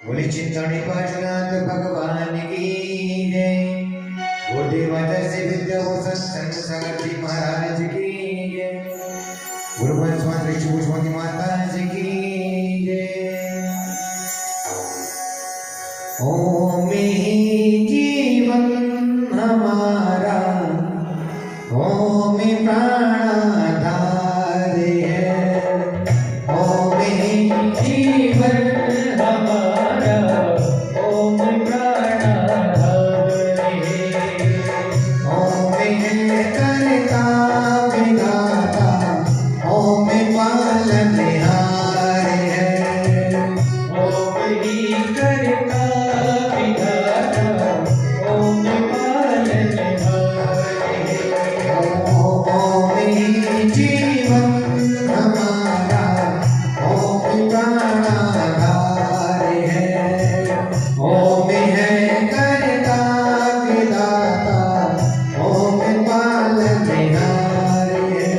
बोली चिंतामणि पार्श्वनाथ भगवान की जय। गुरुदेव से विद्या संत सागर जी महाराज की जय। गुरुवन स्वामी शिवस्वामी माता जी की जय। ओम ही जीवन हमारा, ओम प्राणाधार है। ओम ही जीवन हमारा, ओम प्राणाधार है। ओम है करता विधाता, ओम पालनहार है। ओम ही करता विधाता, ओम पालनहार है। ओम ही जीवन हमारा, ओम प्राणाधार है। ओम है करता विधाता, ओम पालनहार है।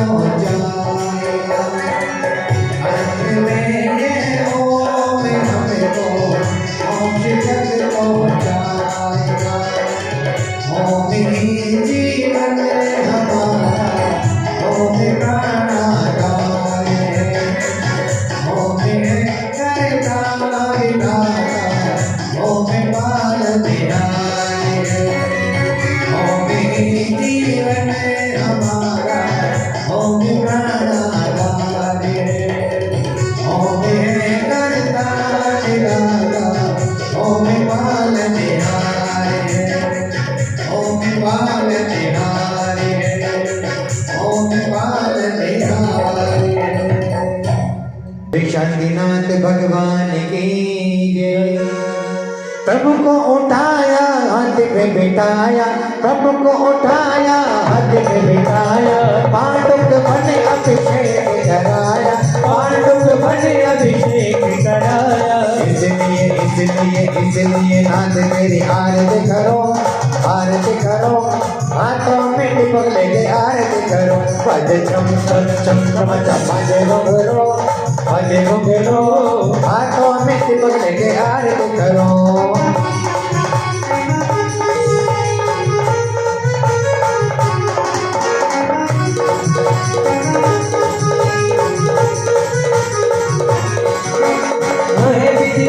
हो जाएगा। अंत में ये ओम हमको मोक्ष तक पहुँचाएगा। ओम ही जीवन हमारा, ओम प्राणाधार है। ओम है करता विधाता, ओम पालनहार है। ओम ही जीवन हमारा, ओम प्राणाधार है। ओम है करता विधाता, ओम पालनहार है। ओम पालनहार है, ओम पालनहार है। शांतिनाथ भगवान की जय। प्रभु को उठाया हाथ पे बिठाया, प्रभु को उठाया हाथ पे बिठाया, पांडुक बने अभिषेक कराया, पांडुक बने अभिषेक कराया। इसलिए नाथ मेरी आरती करो, आरती करो, हाथों में दीपक लेके आरती करो। भजे चम चम चम चम चम भजे घुंघरू, भजे घुंघरू, हाथों में दीपक लेके आरती करो।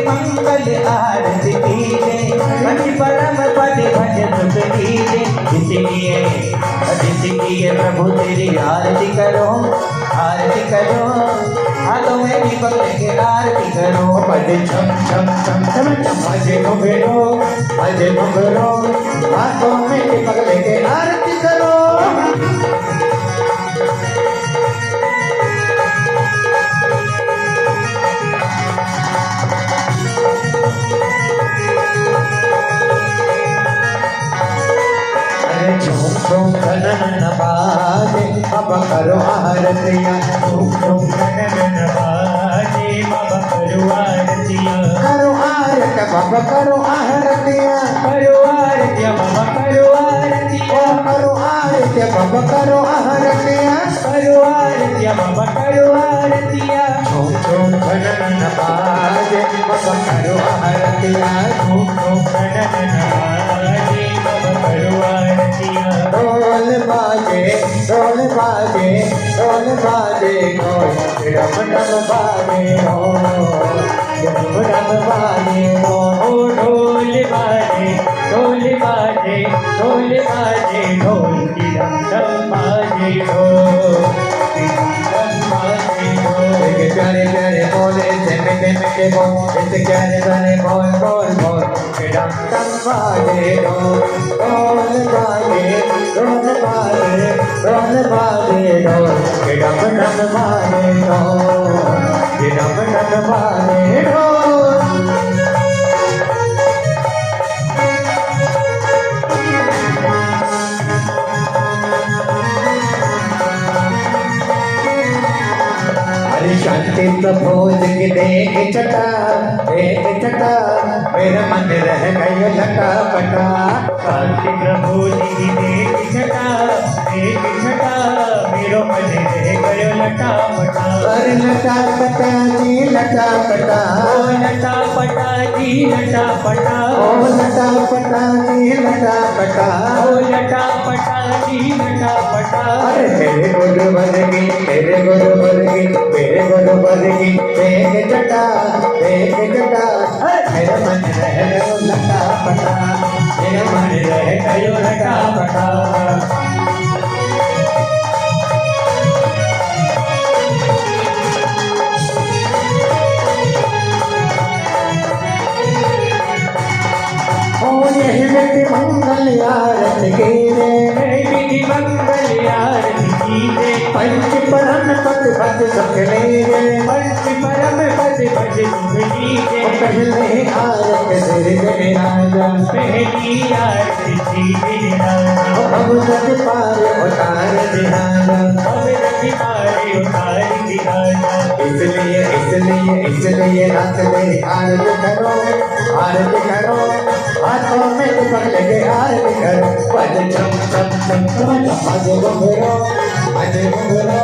मंगल आरती कीजे, पति परम पद भज सुख कीजे। इसलिए प्रभु तेरी आरती करो, आरती करो, हाथों में दीपक लेके आरती करो। भज छम छम छम छम छम भजे घुंघरू, भजे घुंघरू, हाथों में दीपक लेके आरती करो। झूम झूम घनन बाजे, अब करो आरतिया। झूम झूम घनन बाजे, अब करो आरतिया। करो आरत बाबा करो आरतिया, करो आरतिया बाबा करो आरतिया, करो आरतिया बाबा करो आरतिया, करो आरतिया बाबा करो आरतिया। झूम झूम घनन बाजे, अब करो आरतिया। झूम झूम घनन बाजे, अब करो आरतिया। ढोल बाजे, ढोल बाजे, ढोल बाजे, ढोल डम डम बाजे हो, डम डम बाजे हो। ढोल बाजे, ढोल बाजे, ढोल बाजे, ढोल की डम डम बाजे हो, डम डम बाजे हो। इसके प्यारे प्यारे बोल, इससे मीठे मीठे बोल, इससे प्यारे प्यारे बोल बोल बोल, डम डम बाजे हो। ढोल बाजे, ढोल बाजे, ढोल बाजे, ढोल डम डम बाजे ढोल, डम डम बाजे ढोल। शांति प्रभु की देख छटा, देख छटा, मेरा मन रह गया लटा पटा। शांति प्रभु की देख छटा, देख छटा, मेरा मन रह गया लटा पटा। अरे लटा पटा जी लटा पटा, ओ लटा पटा जी लटा पटा, ओ लटा पटा जी लटा पटा, ओ लटा पटा जी लटा पटा। अरे मेरे गुरुवर की, मेरे गुरुवर की, मेरे गुरुवर की देख जटा, देख जटा, मेरा मन रह गयो लटा पटा, मेरा मन रह गयो लटा पटा। यही विधि मंगल आरती की रे, विधि मंगल आरती की रे। पंच परम पद भज सुख लीजे, पंच परम पद भज सुख लीजे। पहले आरत सिर गए राजा, पहली आरती सिर राजा। अब सच पार उतार दिहाजा, अब सच पार उतार दिहाजा। इसलिए नाथ मेरी आरती करो, आरती करो, हाथों में दीपक लेके आरती करो, बजे चम चम चम चम बजे घुंघरू, बजे घुंघरू,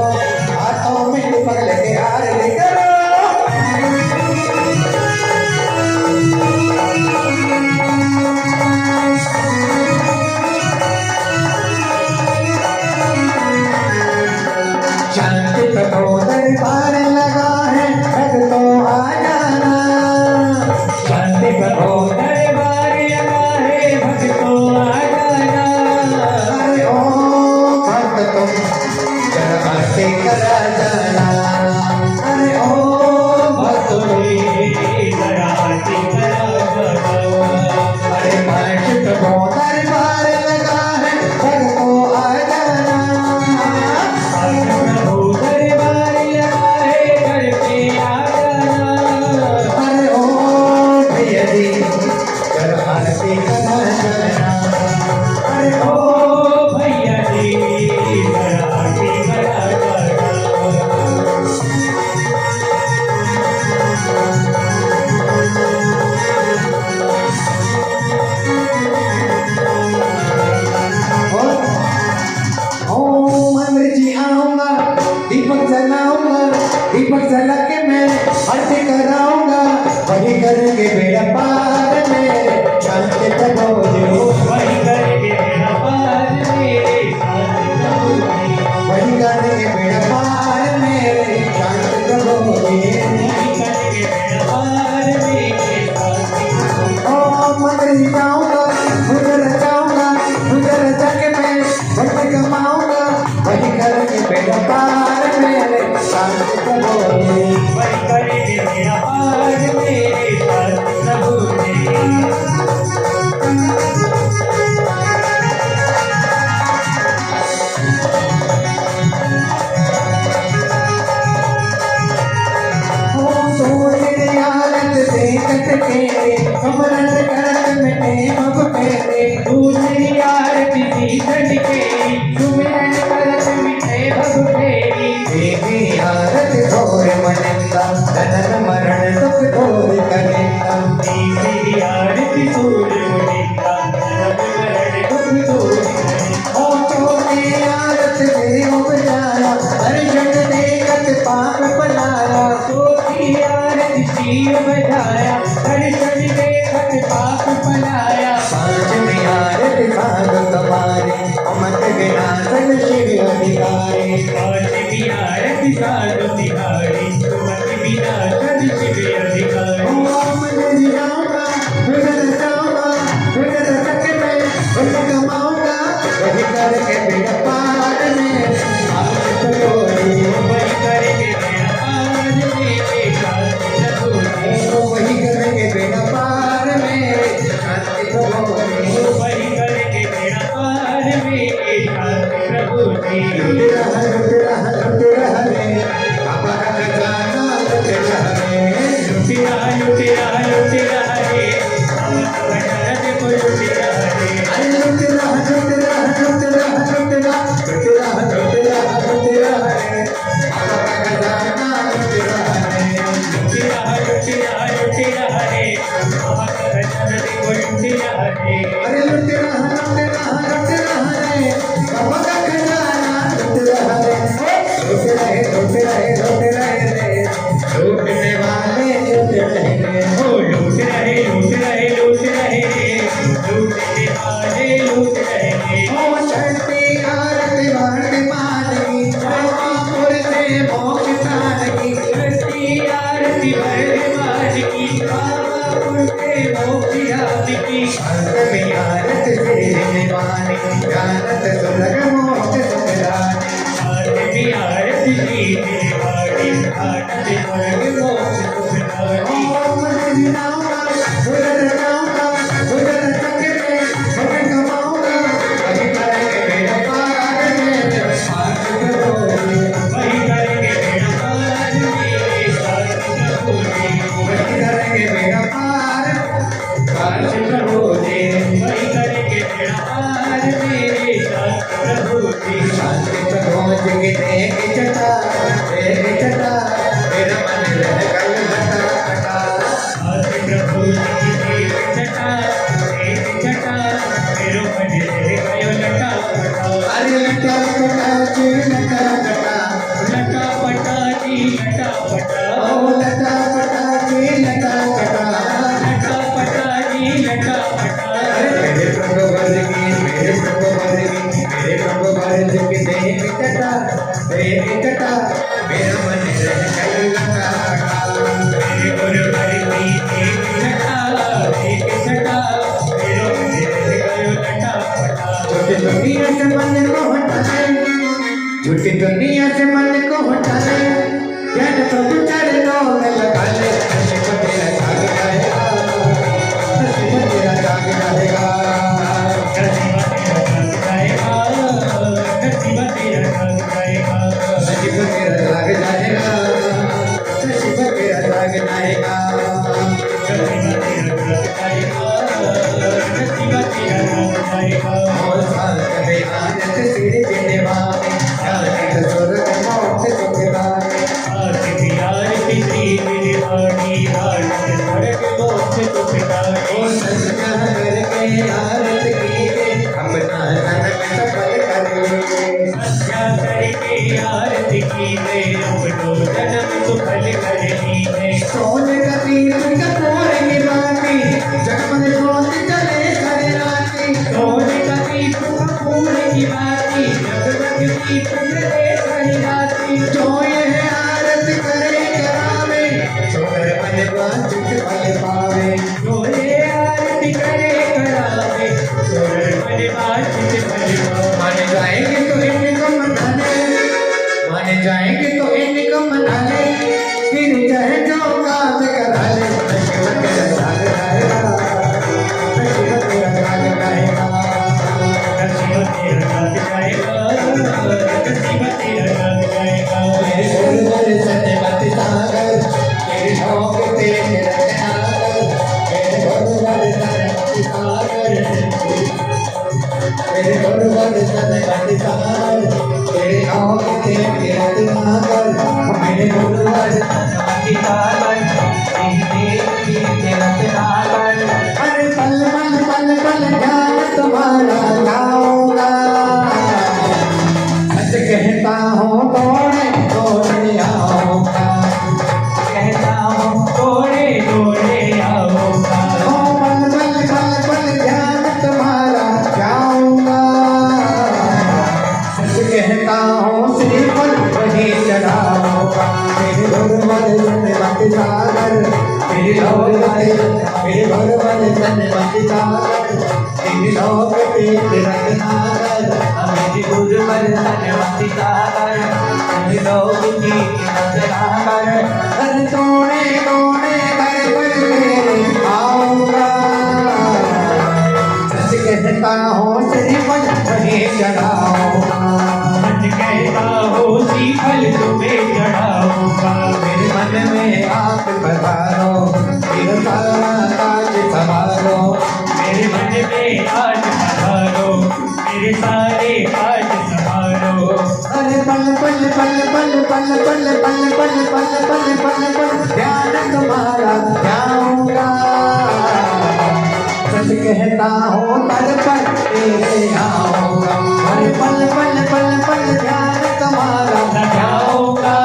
हाथों में दीपक लेके आरती करो। शांति प्रभु दरबार लगा है, भक्तों आ जाना। शांति प्रभु दरबार लगा है, भक्तों आ जाना। अरे ओ भक्त तुम जरा आरती करा जाना। अरे ओ भक्त तुम जरा आरती करा जाना। अरे शांति प्रभु दरबार लगा है, भक्तों आ जाना। दीपक जलाऊंगा, दीपक जला के मैं आरती कराऊंगा, वही करेंगे बेड़ा पार में शांति प्रभु जी। वही करेंगे बेड़ा पार में शांति प्रभु जी। वही करेंगे बेड़ा पार में शांति प्रभु जी। वही करेंगे बेड़ा पार में शांति प्रभु जी। ओ मंदिर जाऊंगा, गुजर जाऊंगा, गुजर जाके मैं भक्ति कमाऊंगा, वही करेंगे बेड़ा पार मेरे शांति प्रभु जी। वही करेंगे बेड़ा पार मेरे शांति प्रभु जी। कमरन करत मिटे मग फेरे, दूसरी आरती सीधन के सुमिरन करत मिटे मग फेरी। देवी आरती घोर मनिंदा, जनन मरण दुख घोर कनिंदा। देवी आरती घोर मनिंदा, जनन मरण दुख घोर कनिंदा। ओ चोरी आरती दे उपजाया, अर्जन देखत पाप पलाया। चोरी आरती जीव बजाया, अर्जन देखत पाप पलाया। पांचवी आरती साध कमारे, अमत विनाशन शिव अधिकारी। पांचवी आरती साध तिहारी, अमत विनाशन शिव अधिकारी। ओ मंदिर जाऊंगा, गुजर जाऊंगा, गुजर सके मैं वही कमाऊंगा, वही करके बेड़ा पार में शांति प्रभु जी। वही करके बेड़ा पार में शांति प्रभु जी। वही करेंगे बेड़ा पार में शांति प्रभु जी। वही करेंगे बेड़ा पार में शांति प्रभु जी। लुट रहा रे बाबा का खजाना, लुट रहा रे, लुट रहा रे बाबा का खजाना देखो, लुट रहा रे। अरे लुट रहा रे बाबा का खजाना, लुट रहा रे। अरे लुट रहा रे बाबा का खजाना, लुट रहा रे। लूट रहे रे, लूटने वाले लूट रहे रे। ओ लूट रहे रे, लूटने वाले लूट रहे रे। ओ छठी आरती बाण मालकी, बाबापुर से मोक्ष साधकी। छठी आरती बाण मालकी, बाबापुर से मोक्ष साधकी। पंचमी आरती से निवानी, जानत सुलग मोक्ष सुखदानी। पांचवी आरती की निवानी, जानत सुलग मोक्ष सुखदानी। ओ मंदिर जाऊंगा, गुजर जाऊंगा, गुजर सके मैं भक्त कमाऊंगा, वही करेंगे बेड़ा पार में शांति प्रभु जी। वही करेंगे बेड़ा पार में शांति प्रभु जी। वही करेंगे बेड़ा पार शांति प्रभु जी। वही करेंगे बेड़ा पार में शांति प्रभु जी। शांति प्रभु जी की देख चटा मेरा मन रह कल हटा हटा। शांति प्रभु जी की देख चटा लटा पटा जी लटा पटा लटा पटा जी लटा पटा ओ लटा पटा जी लटा पटा लटा पटा जी लटा पटा मेरे प्रभु वर्गी मेरे प्रभु वर्गी मेरे प्रभु वर्गी देह कटा मेरा मन रह गई लटा मेरे गुरु वर्गी एक छटा मेरो मन रह गयो लटा पटा झूठी दुनिया से मन को हटा ले झूठी दुनिया से मन को हटा ले ज्ञान प्रभु चरणों में लगा ले नसीब तेरा जाग जाएगा नसीब तेरा जाग जाएगा नसीब तेरा जाग जाएगा नसीब तेरा जाग जाएगा नसीब तेरा जाग जाएगा नसीब तेरा जाग जाएगा नसीब तेरा जाग जाएगा नसीब तेरा जाग जाएगा और साल कहे आनंद सिर जिने वाले जाने स्वर्ग मौत सुखदाई आरती आरती श्री मेरे वाणी आरती स्वर्ग मोक्ष सुखदाई ओ सजना करके आरत कीजिए अपना जन्म सफल कर लीजिए संध्या करके आरती की मैं अपनो जन्म सुफल कर लीजिए सोने का तीर कपूर की बाती जगमग ज्योति जले हरे राती सोने का दीप कपूर की बाती जगमग दीप जले हरि राती जो ये आरत करे करावे सोकर मन वांछित फल पावे जो ये आरती करे करावे सोर मन वांछित फल पावे माने जाएंगे तो इनको मना ले माने जाएंगे तो इनको मना ले फिर चाहे जो काम करा ले नसीब तेरा जाग जाएगा नसीब तेरा जाग जाएगा नसीब तेरा जाग जाएगा नसीब तेरा जाग जाएगा मेरे गुरुवर सन्मति सागर तेरी शौक तेरे रत्नाकर मेरे गुरुवर सन्मति सागर मेरे गुरुवर सन्मति सागर तेरे शौक तेरे रत्नाकर मेरे गुरुवर सन्मति सागर तेरे रत्नाकर अरे पल पल पल पल ध्यान तुम्हारा लाऊंगा सच कहता हूँ दौड़े दौड़े आऊंगा कहता हूँ दौड़े दौड़े आऊंगा ओ पल पल पल पल ध्यान तुम्हारा जाऊंगा सच कहता हूँ श्रीफल वही चढ़ाऊंगा मेरे गुरुवर सन्मति सागर मेरी मेरे गुरुवर सन्मति सागर तेरी लोक तेरे रत्नाकर मेरी गुरुवर सन्मति सागर तेरी लोक की रत्नाकर अरे तोड़े तोड़े घर पर मेरे आऊंगा सच कहता हूँ श्रीफल वही चढ़ाऊंगा सच कहता हूँ श्रीफल तुम्हें चढ़ाऊंगा मेरे मन में आप पधारो मेरा सारा काज संभालो मेरे मन में आज पधारो मेरे सारे काज संभालो अरे पल पल पल पल पल पल पल पल पल पल पल पल ध्यान तुम्हारा जाऊंगा सच कहता हूँ तर पर तेरे आऊंगा अरे पल पल पल पल ध्यान तुम्हारा जाऊंगा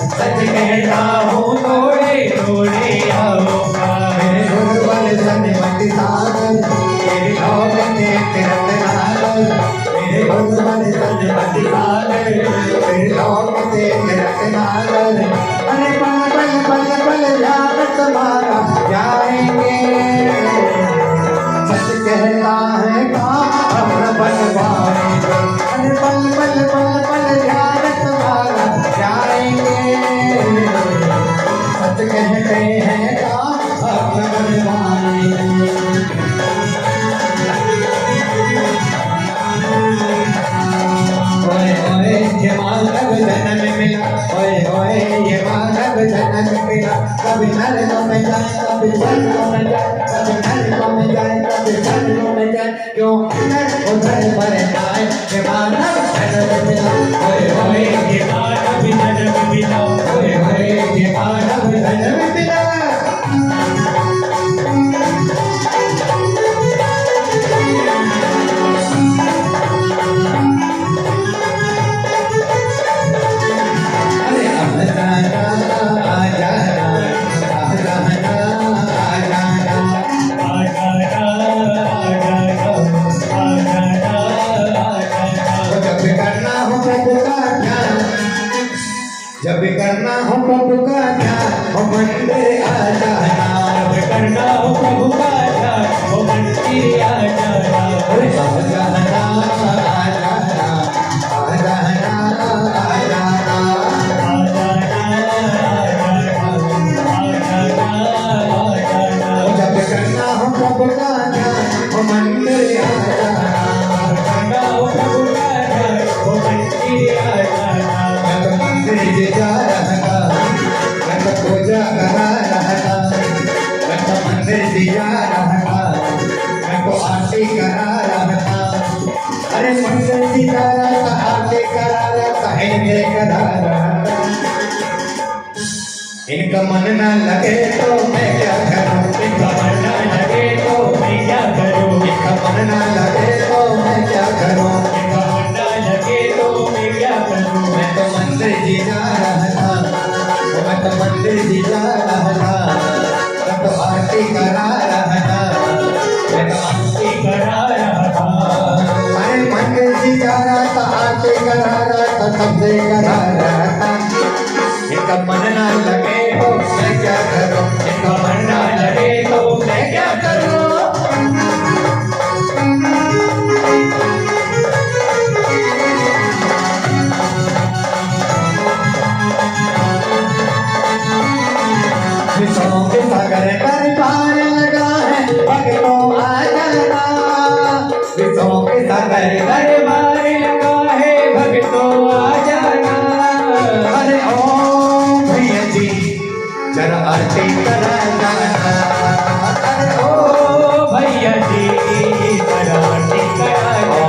सच कहता हूँ दौड़े दौड़े आऊंगा मेरे गुरुवर सन्मति सागर तेरी लोक तेरे रत्नाकर मेरे गुरुवर सन्मति सागर तेरी लोक तेरे रत्नाकर अरे पल पल पल पल ध्यान तुम्हारा जाएंगे सच कहता है काम अपना बनवाएंगे अरे पल पल पल पल ध्यान तुम्हारा जाएंगे सच कहते हैं काम अपना बनवाएंगे ओए ओए ये माधव जन्म मिला ओए ओए ये माधव जन्म मिला कभी नर को में जाए कभी जल को में जाए कभी नर को में जाए कभी जल को में जाए क्यों इधर उधर पर जाए ये माधव जन्म मिला ओए ओए ये मानव जन्म मिला ओए ओए ये माधव जन्म मिला प्रभु का ध्यान, जब करना हो प्रभु का ध्यान, हो मंदिर आ जाना। जब करना हो प्रभु का ध्यान, वो मंदिर आ जाना। अरे आ जाना, आ जाना, आ जाना, आ जाना। आ जाना। जब करना हो प्रभु का ध्यान, हो मंदिर आ जाना। करना हो प्रभु का ध्यान, वो मंदिर आ जाना। मैं तो मंदिर जा रहा था, मैं तो पूजा करा रहा था, मैं तो मंदिर जा रहा था, मैं तो आरती करा रहा था। अरे मंदिर जा रहा था, आरती करा रहा था, इनके करा रहा था। इनका मन ना लगे तो मैं क्या करूं, इनका मन ना लगे तो मैं क्या करूं, इनका मन ना लगे तो मैं क्या करूं। इनका मन ना लगे तो मैं क्या करूं। मैं तो मंदिर जी जा रहा था, मैं तो मंदिर जी जा रहा था, मैं तो आरती करा रहा था, मैं तो आरती करा रहा था। अरे मंदिर जी जा रहा था, आरती करा रहा था, सबसे करा रहा था। इनका मन ना लगे तो मैं क्या करूं, इनका मन ना लगे तो मैं क्या करूं। विषयों के सागर पर पार लगा है, भक्तों आ जाना। विषयों के सागर पर दरबार लगा है, भक्तों आ जाना। अरे ओ भैया जी जरा आरती करा जाना। अरे ओ भैया जी जरा आरती करा जाना।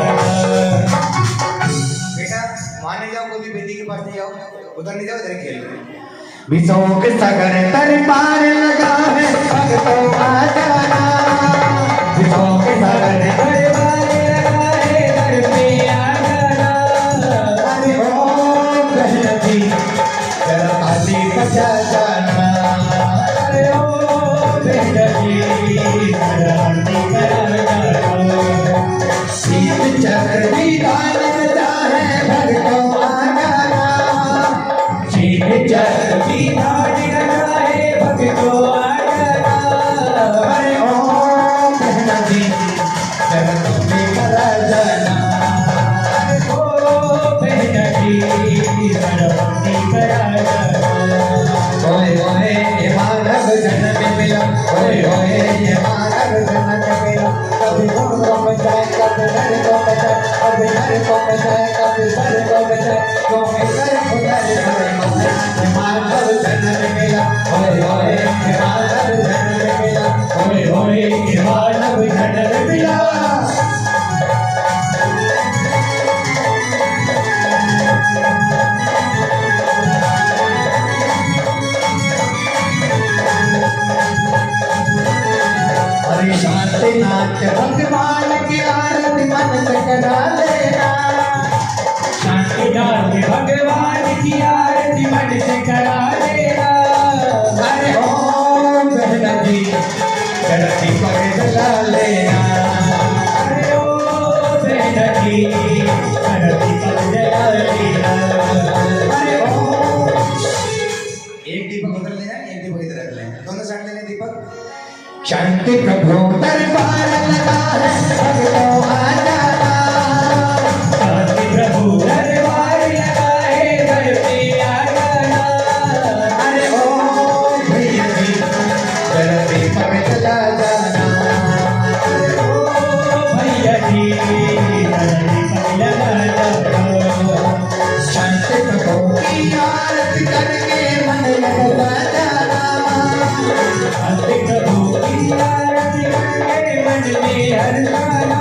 बेटा माने जाओ, कोई भी बेटी के पास नहीं जाओ, उधर नहीं जाओ, इधर खेल रहे हैं। विषयों के सागर तर पार लगा है, भक्तों आ जाना। विषयों के सागर दरबार लगा है, दर पे आ जाना। अरे ओ बहन जी जरा ताली बजा जाना। अरे ओ भैया जी जरा आरती करा जाना। शीत चक्र विधान बजा है, भक्तों आ जाना। शीत चक्र विधान लगा है, भक्तों आ जाना। अरे ओ बहन जी जरा ताली बजा जाना। ओ भैया जी जरा आरती करा जाना। ओए ओए ये मानव जन्म मिला, ओए ओए ये मानव जन्म मिला। कभी घुम को बचाए, कभी नर को बचाए, कभी नर को बचाए, कभी सर को बचाए, तो इधर उधर करे ये मानव जन्म मिला। ओए ओए ये मानव जन्म मिला, ओए ओए ये मानव जन्म मिला। हरि शांति नाथ भगवान की आरती मन से करा लेना। शांतिनाथ भगवान की आरती मन से करा लेना। अरे ओ बहन जी जरा दीपक जला लेना। अरे ओ बहन जी जरा दीपक जला लेना। अरे ओ एक दीपक उधर लेना, एक दीपक इधर रख लेना, दोनों साइड लेने दीपक। शांति प्रभु दरबार लगा है, भक्तों आ जाना। शांति प्रभु दरबार लगा है, घर पे आ जाना। अरे ओ भैया जी जरा दीपक जला जाना। अरे ओ भैया जी जरा दीपक लगा जाना। शांति प्रभु की आरती करके मन लगा जाना। शांति प्रभु की आरती करके मन में हर्षाना।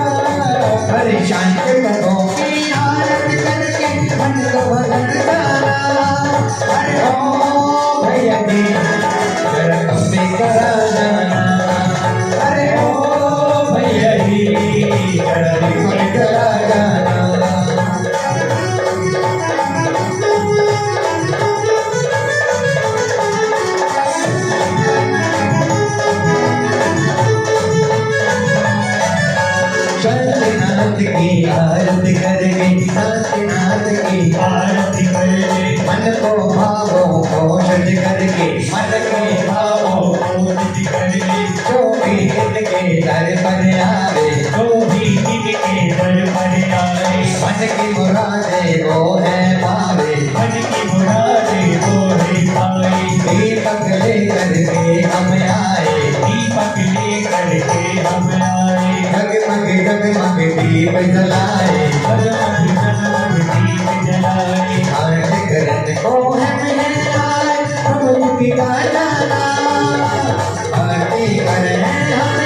हरे शांति प्रभु की आरती करके मन लगा जाना। अरे ओ भैया जी जरा कभी करा जाना। अरे ओ भैया जी जरा दीपक जला जाना। शांतिनाथ की आरती आरती कर ले। मन को भावों को शुद्ध करके मन के भावों भावों को शुद्ध कर ले। जो भी इनके दर पर आवे जो भी इनके दर पर आए, मन की मुरादें वो है पावे मन की मुरादें वो है पाए। दीपक लेकर के हम आए दीपक लेकर के हम आए, जगमग जगमग दीप जलाए जगमग जगमग दीप जलाए। आरती करने को हम आए प्रभु की गाना आरती करने हम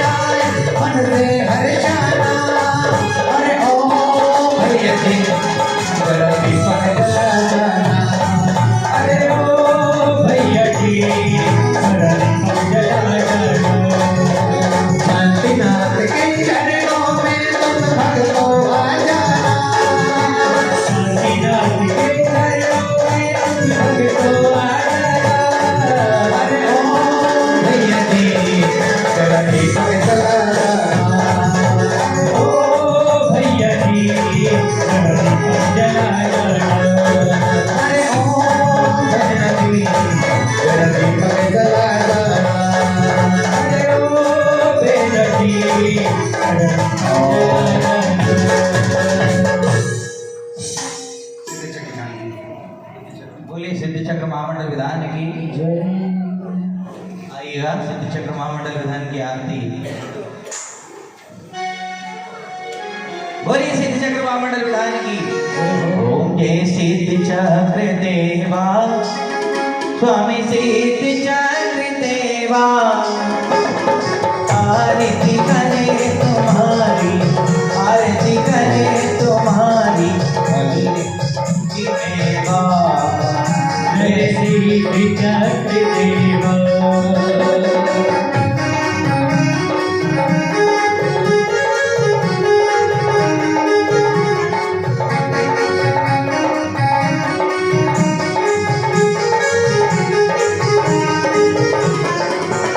आए मन से हर जाना अरे ओ भैया जी जरा दीपक जलाना अरे ओ भैया जी, जरा दीपक जला जाना। शांतिनाथ के चरणों में तुम भक्तों आ जाना शांतिनाथ के चरणों में तुम भक्तों आ जाना। अरे ओ भैया जी जरा दीपक जलाना ओ भैया जी, जरा दीपक जला जाना। अरे ओ भैया जी जरा दीपक जलाना अरे ओ भैया जी, जरा दीपक जला जाना। बोलिए सिद्ध चक्र महामंडल विधान की। आइएगा सिद्ध चक्र महामंडल विधान की आरती। बोलिए सिद्ध चक्र महामंडल विधान की। ओम जय सिद्ध चक्र देवा, स्वामी सिद्ध चक्र देवा, आरती करे तुम्हारी, आरती करे तुम्हारी की देवा। जय सिद्ध चक्र देवा।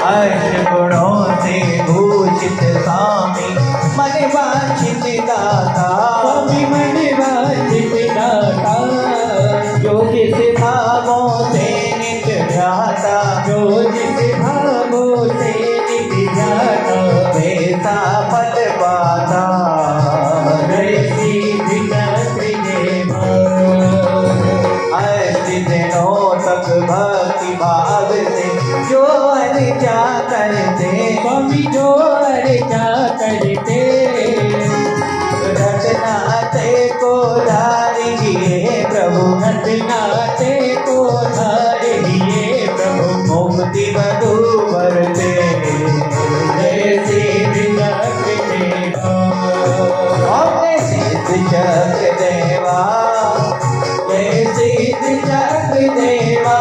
अष्टगुणों से भूषित स्वामी मन वांछित दाता, स्वामी मन वांछित दाता, जो जिस भावों से नित ध्याता, जो जिस भावों से नित ध्याता, वैसा फल पाता। जय सिद्ध चक्र देवा। अष्ट दिनों तक भक्ति भाव से जो अर्चा करते, स्वामी जो अर्चा करते, रटनाते को धारिए प्रभु, रटनाते को धारिए प्रभु, मुक्ति मधु भरते। जय सिद्ध चक्र देवा। ओम सिद्ध चक्र देवा, जय सिद्ध चक्र देवा।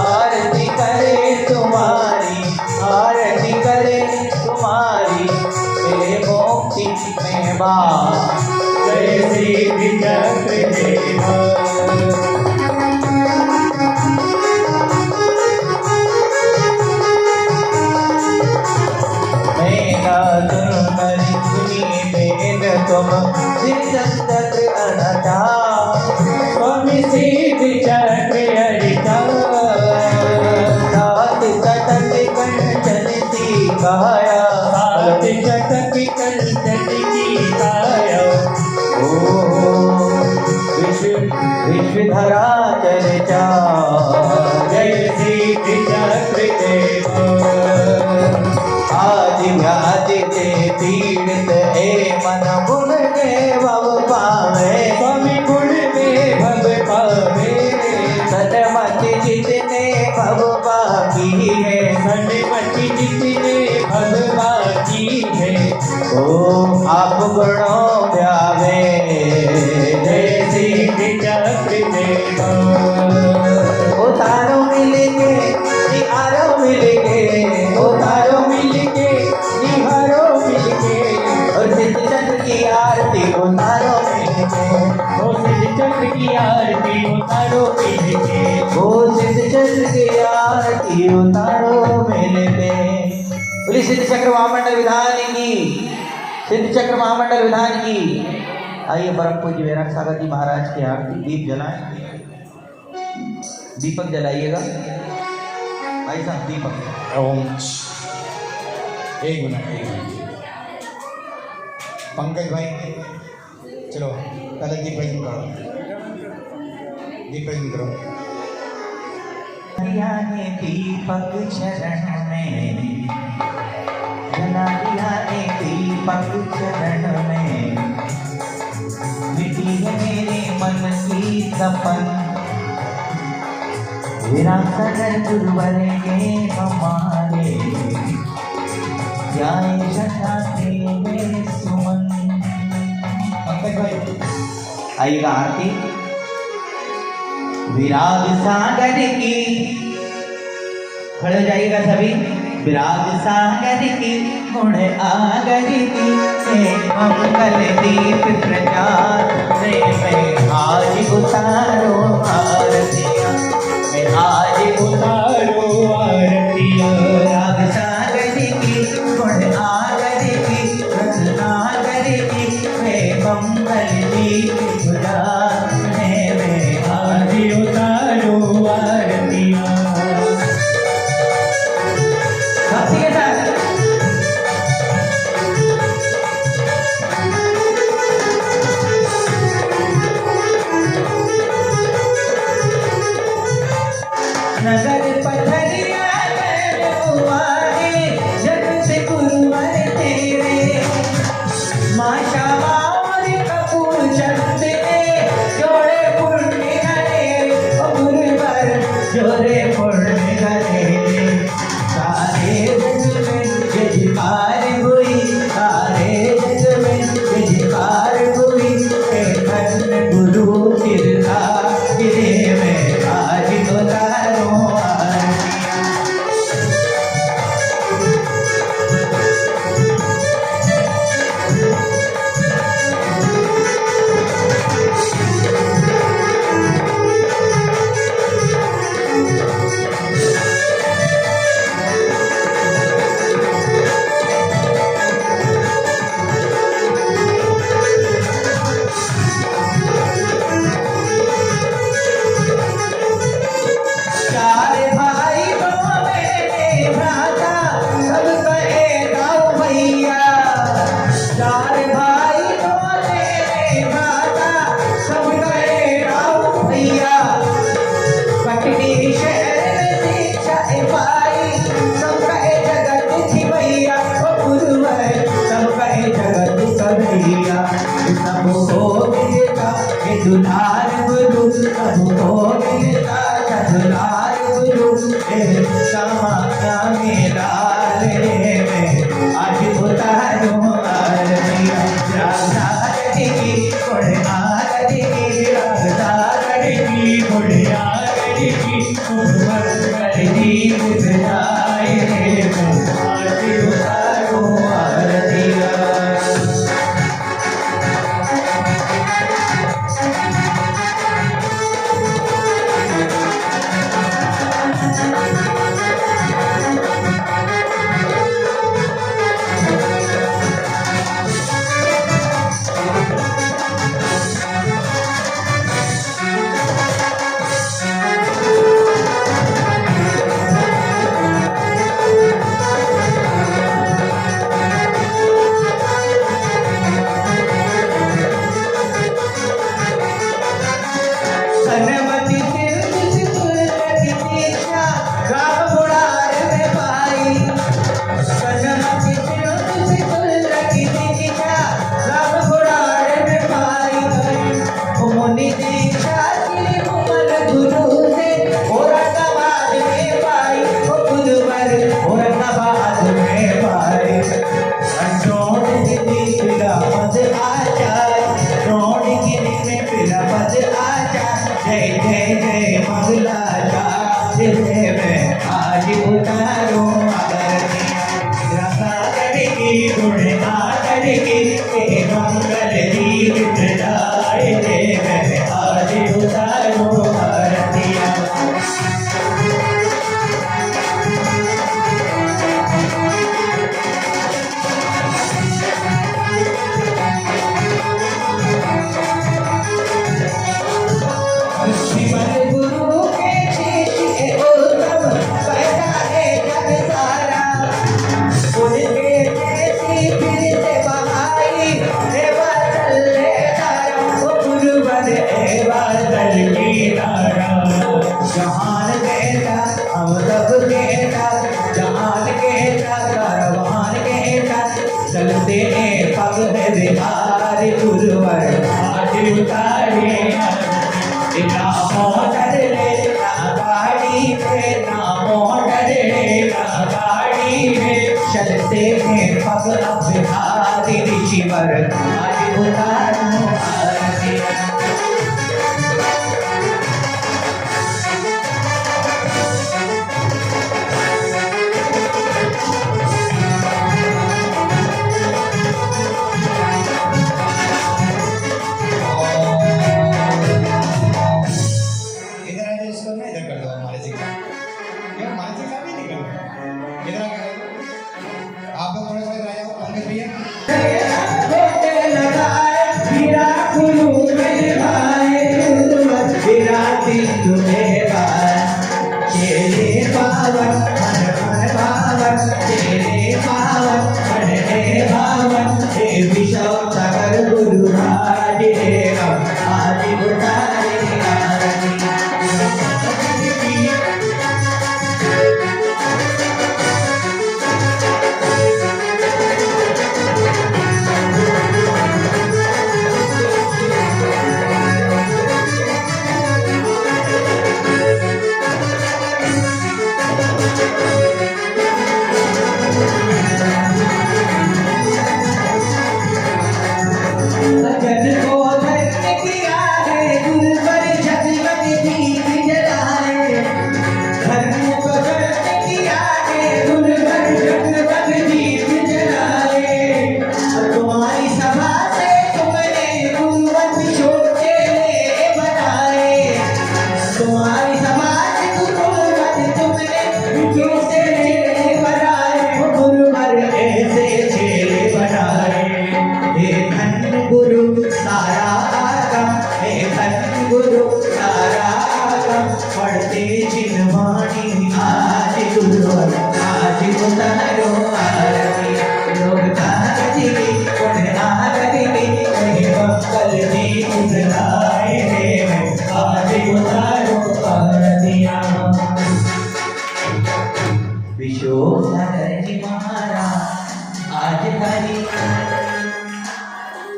आरती करे तुम्हारी, आरती करे तुम्हारी, मेरे मोक्ति में बा। जय सिद्ध चक्र देवा। मेरा दुर्मरि सुनी वेद तुम सिद्ध अनता। स्वामी सिद्ध चक्र हरिता, सात सतत कंचन सी काया, सात शतक कंचन की काया। विश्वधरा चर्चा। जय सिद्ध चक्र देवा। आज व्याधि से पीड़ित है मन गुण के भव पावे, स्वामी गुण में भव पावे, सन्मति जितने भव बाकी है, सन्मति जितने भव बाकी है। ओ आप गुणों व्यावे। जय सिद्ध चक्र देवा। उतारो मिलेंगे निहारो मिलेंगे, उतारो मिलके निहारो मिलके, और सिद्ध चक्र की आरती उतारो मिलेंगे। ओ सिद्ध चक्र की आरती उतारो मिलके, वो सिद्ध चक्र की आरती उतारो मिलके। बोली सिद्ध चक्र महामंडल विधान की, सिद्ध चक्र महामंडल विधान की। आइए परम पूज्य वैराग सागर जी महाराज की आरती दीप जलाएं। दीपक जलाइएगा भाई साहब, दीपक। ओम। एक मिनट। पंकज भाई चलो पहले दीप प्रज्वलन करो। दीप प्रज्वलन करो। ने दीपक चरण में जला दिया ने दीपक चरण में, मिटी है मेरे मन की तपन, विराग सागर गुरुवर के हमारे, जाए जटा तेरे सुमन। पंकज भाई आइएगा आरती। विराग सागर की, खड़े हो जाइएगा सभी। विराग सागर की गुण आगर की, से मंगल दीप प्रचार से मैं आज उतारो आरतियाँ, मैं आज उतारो आरतियाँ। विराग सागर की गुण आगर की, रत्नागर की, वे मंगल दीप प्रचार से मैं आज उतारो आरतियाँ। भक्ति के साथ नगर पथरिया हुआरे, जग से गुरुवर तेरे, माँ श्यामा और कपूर चंद ने जोड़े पुण्य करे, ओ गुरुवर जोड़े पुण्य करे। सारे जग में जयकार हुई, सारे जग में जयकार हुई, धन गुरु गिरधा गिरे में आज उतारो आरतियाँ। चार भाई दो मेरे भ्राता, सब कहे गाओ भैया। चार भाई दो मेरे भ्राता, सब कहे गाओ भैया। पटनी शहर में दीक्षा पाई, सब कहे जगत की भैया, ओ गुरुवर सब कहे जगत का भैया। सब हो मिलता ये दुलार गुरु, सब हो मिलता दुलार गुरु, समाया मेरा रे में आज उतारो आरतियाँ। राधारणी की गुण आरती की, राधारणी की गुण आरती की, गुरुवर दीप जलाए रे में आज उतारो आरतियाँ। बादल की धारा। जहान कहता अमलब कहता, जहान कहता कारवान कहता, चलते हैं पग है बिहार गुरुवर। आज उतारे ना मोटर ले ना गाड़ी पे, ना मोटर ले ना गाड़ी पे, चलते हैं पग अब बिहार ऋषिवर। आज उतारो आरती। इधर आ जाओ, इसको ना इधर कर दो हमारे से। ये हमारे से काम ही नहीं कर रहे। इधर आ जाओ। आप लोग थोड़ा सा इधर आ जाओ, पंकज भैया।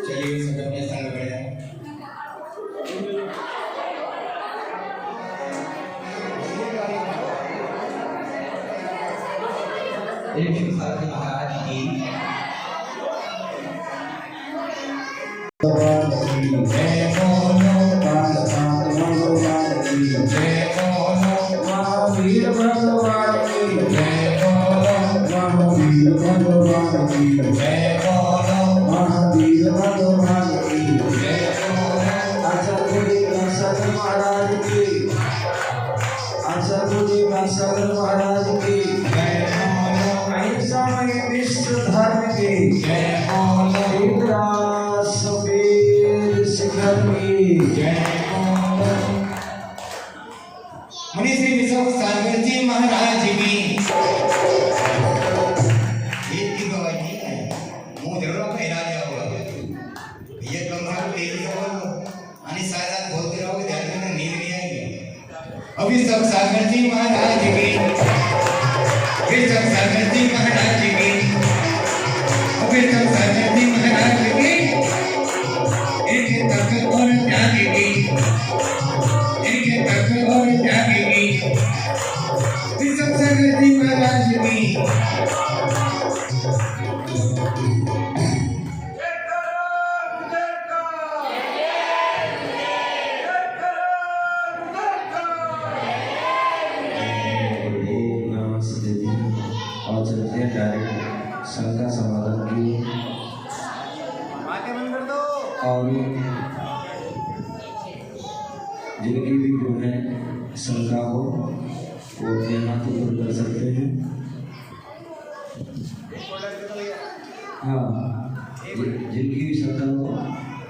चलिए सब अपने स्थान पर बैठ जाएं। महाराज की जय बोलो बाल बाल भगवान की जय बोलो महावीर भगवान की जय बोलो महावीर भगवान की जय बोलो महावीर भगवान की जय बोलो आचार्य बांसर महाराज की आचार्य बांसर महाराज की जय बोलो अहिंसा में विश्व धर्म की जय बोलो इंद्रास शिखर की जय बोलो मुनि श्री विश्व सागर जी महाराज की। गीत की गवाही नहीं है, मुंह जरूर आपका हिला दिया होगा। ये कम से कम तेजी से बोलो, आणि साथ बोलते रहोगे, ध्यान में नींद नहीं आएगी। अभी सब सागर जी महाराज की, फिर सब सागर जी महाराज की, फिर सब सागर जी महाराज की। एक तक और त्यागेगी, एक तक और त्यागेगी, फिर सब सागर जी महाराज की। और चलते हैं डायरेक्ट संघ का समाधान की और जिनकी भी जो है शंका हो वो अपने हाथ ऊपर कर सकते हैं। हाँ, जिनकी भी शंका हो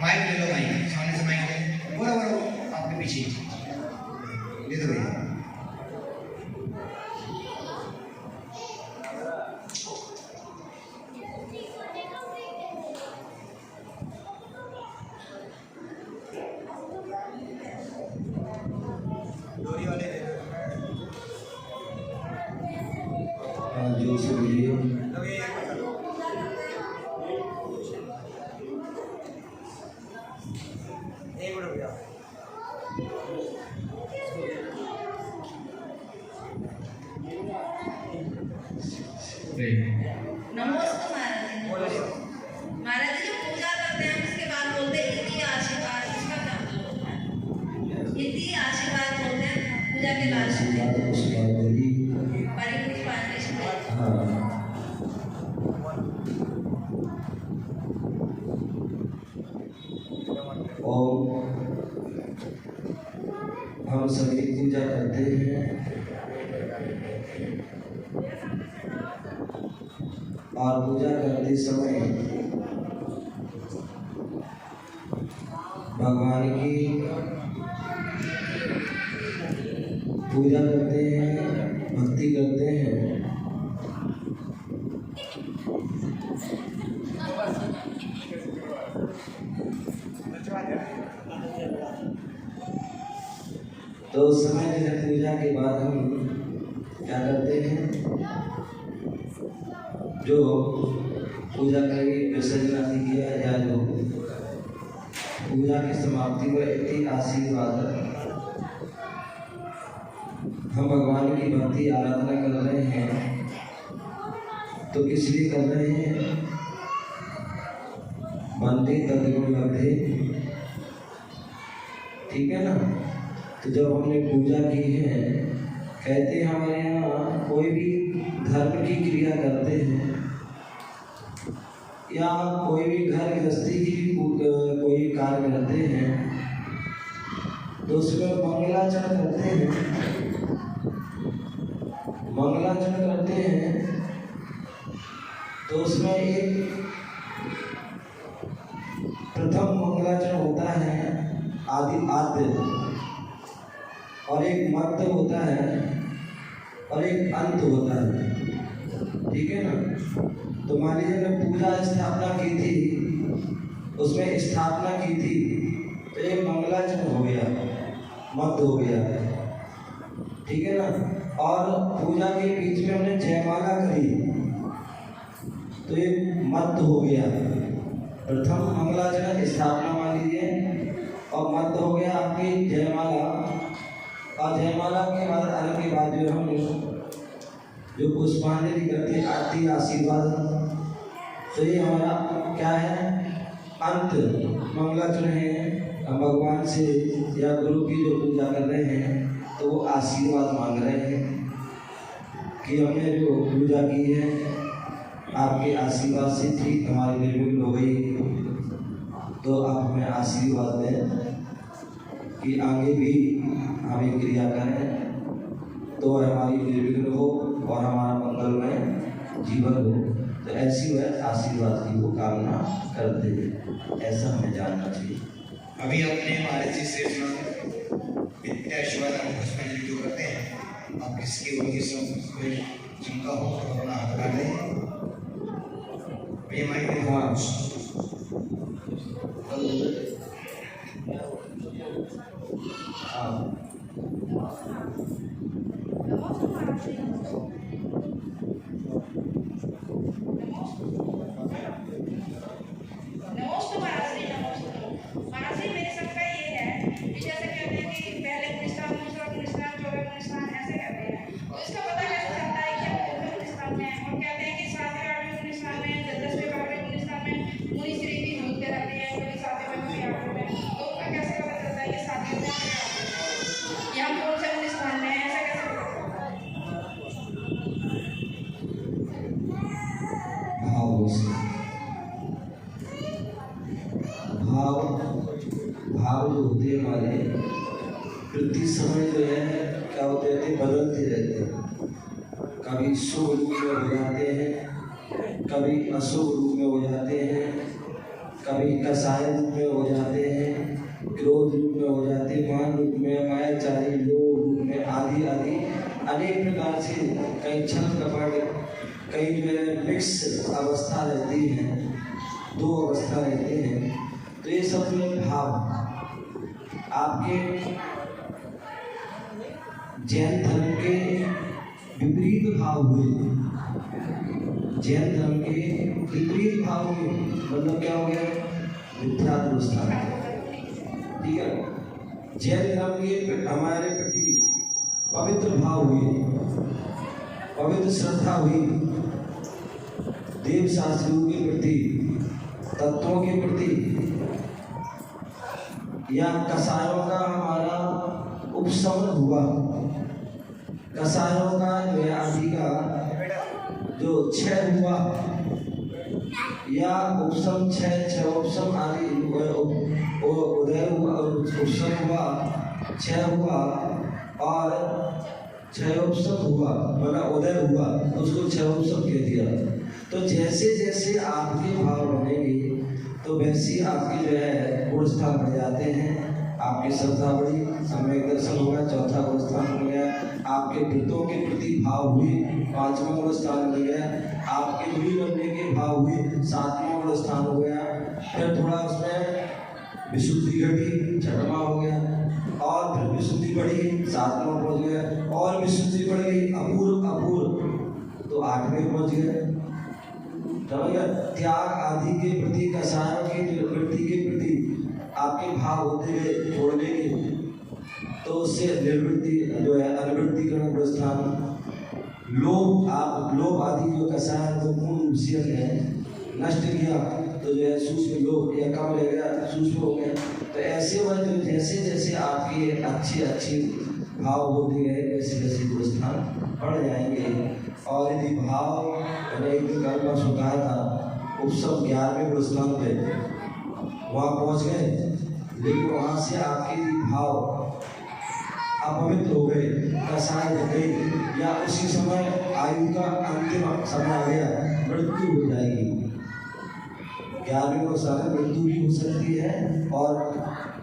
माइक ले लो, माइक सामने से माइक ले, बोलो बोलो आपके पीछे दे दो भैया। पूजा के लास्ट में बड़ी पुष्पांजलि सुनाई। हाँ और हम सभी पूजा करते हैं और पूजा करते समय भगवान की पूजा करते हैं, भक्ति करते हैं। तो उस समय जब पूजा के बाद हम क्या करते हैं, जो पूजा करके विसर्जन आदि किया या जो पूजा की समाप्ति पर इतनी आशीर्वाद हम भगवान की भक्ति आराधना कर रहे हैं, तो किस लिए कर रहे हैं? बनते तदगुण लब्धे, ठीक है ना। तो जब हमने पूजा की है, कहते हैं हमारे यहाँ कोई भी धर्म की क्रिया करते हैं या कोई भी घर गृहस्थी की कोई कार्य करते हैं, तो उसमें मंगलाचरण करते हैं। मंगलाचरण करते हैं तो उसमें एक प्रथम मंगलाचरण होता है आद्य, और एक मध्य होता है और एक अंत होता है, ठीक है ना। तो मान लीजिए हमने पूजा स्थापना की थी, उसमें स्थापना की थी, तो एक मंगलाचरण हो गया, मध्य हो गया, ठीक है ना। और पूजा के बीच में हमने जयमाला करी, तो एक मध्य हो गया। प्रथम मंगलाचरण स्थापना मान लीजिए, और मध्य हो गया आपकी जयमाला। और जयमाला के बाद आने के बाद जो हम जो पुष्पांजलि करते हैं, आरती आशीर्वाद, तो ये हमारा क्या है? अंत मंगलाचरण है। हम भगवान से या गुरु की जो पूजा कर रहे हैं, तो वो आशीर्वाद मांग रहे हैं कि हमने जो पूजा की है आपके आशीर्वाद से ठीक हमारी निर्विघ्न हो गई, तो आप हमें आशीर्वाद दें कि आगे भी हम ये क्रिया करें, तो हमारी निर्विघ्न हो और हमारा मंगलमय जीवन हो। तो ऐसी वह आशीर्वाद की वो कामना करते हैं, ऐसा हमें जानना चाहिए। अभी अपने महाराज जी से विद्याशिवाद पुष्पांजलि जो करते हैं, आप किसकी होगी जिनका हो तो अपना हाथ कर लें। हाँ नमोस्तु महाराज जी, नमोस्तु महाराज जी। मेरे सबका ये है कि जैसे कहते हैं कि पहले गुणस्थान, दूसरा गुणस्थान, चौथा गुणस्थान, ऐसे कहते हैं, तो इसका पता कैसे चलता है कि हम कौन से गुणस्थान में हैं? और कहते हैं कि 7वें 8वें गुणस्थान में, 10वें 12वें गुणस्थान में मुनि श्री भी झूलते रहते हैं, कभी 7वें में, कभी 8वें में। तो उसका कैसे पता चलता है कि 7वें में कि हम कौन से गुणस्थान में हैं? ऐसा कैसे पता चलता है? भावों से, भाव जो होते हैं हमारे प्रति समय जो है क्या होते रहते हैं, बदलते रहते हैं। कभी शुभ रूप में हो जाते हैं, कभी अशुभ रूप में हो जाते हैं, कभी कसाय रूप में हो जाते हैं, क्रोध रूप में हो जाते हैं, मान रूप में, मायाचारी लोभ रूप में, आदि आदि अनेक प्रकार से। कहीं छल कपट, कहीं जो है मिक्स अवस्था रहती है, दो अवस्था रहते हैं। तो ये सब जो भाव आपके जैन धर्म के विपरीत भाव हुए, जैन धर्म के विपरीत भाव हुए, मतलब क्या हो गया? मिथ्या दृष्टा, ठीक है। जैन धर्म के हमारे प्रति पवित्र भाव हुए, पवित्र श्रद्धा हुई, देव शास्त्रियों के प्रति, तत्वों के प्रति, या कसायों का हमारा उपशमन हुआ, कसायों का जो है आदि का जो क्षय हुआ या उपशम क्षय उपशम आदि उदय हुआ, उपशम हुआ, क्षय हुआ और क्षयोपशम हुआ, मतलब उदय हुआ तो उसको क्षयोपशम कह दिया। तो जैसे जैसे आपके भाव बनेंगे तो वैसे ही आपके जो है गुण स्थान बढ़ जाते हैं। आपकी श्रद्धा बढ़ी, सम्यक दर्शन हो गया, चौथा गुण स्थान हो गया। आपके वृत्तों के प्रति भाव हुए, पांचवा गुण स्थान मिल गया। आपके दूरी बनने के भाव हुए, सातवां गुण स्थान हो गया। फिर थोड़ा उसमें विशुद्धि घटी, छठवां हो गया, और फिर विशुद्धि बढ़ी, सातवां पहुंच गया, और विशुद्धि बढ़ गई, अपूर्व तो आठवें पहुंच गए। समझ गया? त्याग आदि के प्रति, कसायों की वृत्ति के प्रति आपके भाव होते गए छोड़ने के, तो उससे निर्वृत्ति जो है अनुवृत्तिकरण प्रस्थान, लोभ आदि जो कसाय जो पूर्ण रूप से है नष्ट किया, तो जो है सूक्ष्म लोभ या कम रह गया, सूक्ष्म हो गया। तो ऐसे वह जो जैसे जैसे आपके अच्छे भाव होते गए वैसे वैसे गुणस्थान बढ़ जाएंगे। और यदि भाव मैंने एक दिन कल में सुना था, उपसम 11वें गुणस्थान पे वहाँ पहुँच गए, लेकिन वहाँ से आपके भाव अपवित्र हो गए, कसाय हो गई, या उसी समय आयु का अंतिम समय आ गया, मृत्यु हो जाएगी। 11वें गुणस्थान में मृत्यु भी हो सकती है और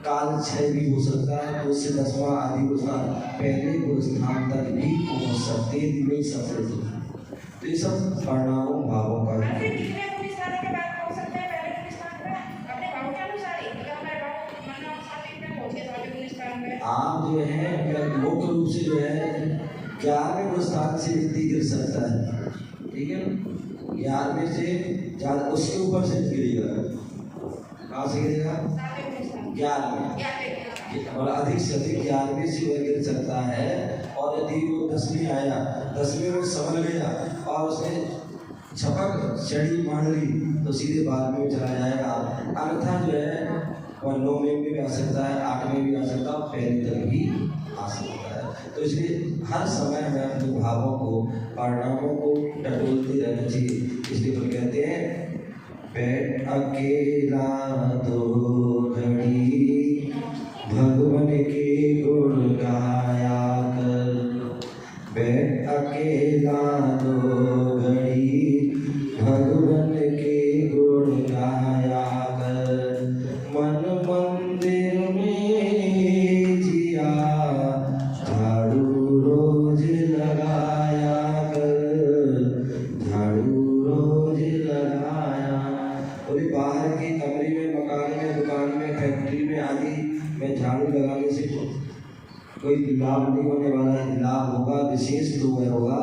काल क्षय भी हो सकता है। तो उससे 10वां आदि गुणस्थान पहले गुणस्थान तक भी पहुँच सकते हैं, सकते थे। तो ये सब परिणामों भावों का आपसे कितने गुण स्थानों के बाद पहुंच सकते हैं? पहले गुण स्थान पे अपने भाव के अनुसार ही, अगर मैं भाव मानना सात्विक में पहुंच गया सातवें गुण स्थान पे, आप जो है मुख्य रूप से जो है 11वें गुण स्थान से व्यक्ति गिर सकता है, ठीक है ना? 11वें से ज्यादा उसके ऊपर से गिरेगा, कहाँ से गिरेगा? सातवें गुण स्थान 11वें, और अधिक से अधिक 11वें से वह गिर सकता है। और यदि वो 10वीं आया, 10वीं में संभल गया और उसने छपक चढ़ी मान ली, तो सीधे 12वें में चला जाएगा। अन्यथा जो है वह 9वें में भी आ सकता है, 8वें में भी आ सकता है, और पहले तक भी आ सकता है। तो इसलिए हर समय हमें अपने भावों को, परिणामों को टटोलते रहना चाहिए। इसलिए वो कहते हैं, बैठ अकेला दो घड़ी भगवान के गुण गाया कर, बैठ अकेला दो घड़ी भगवान के गुण गाया कर, मन मंदिर में जिया झाड़ू रोज लगाया कर, झाड़ू रोज लगाया। और बाहर के कमरे में, मकान में, दुकान में, फैक्ट्री में आदि में झाड़ू लगाने से कोई लाभ नहीं होने वाला है। लाभ होगा विशेष तो वह होगा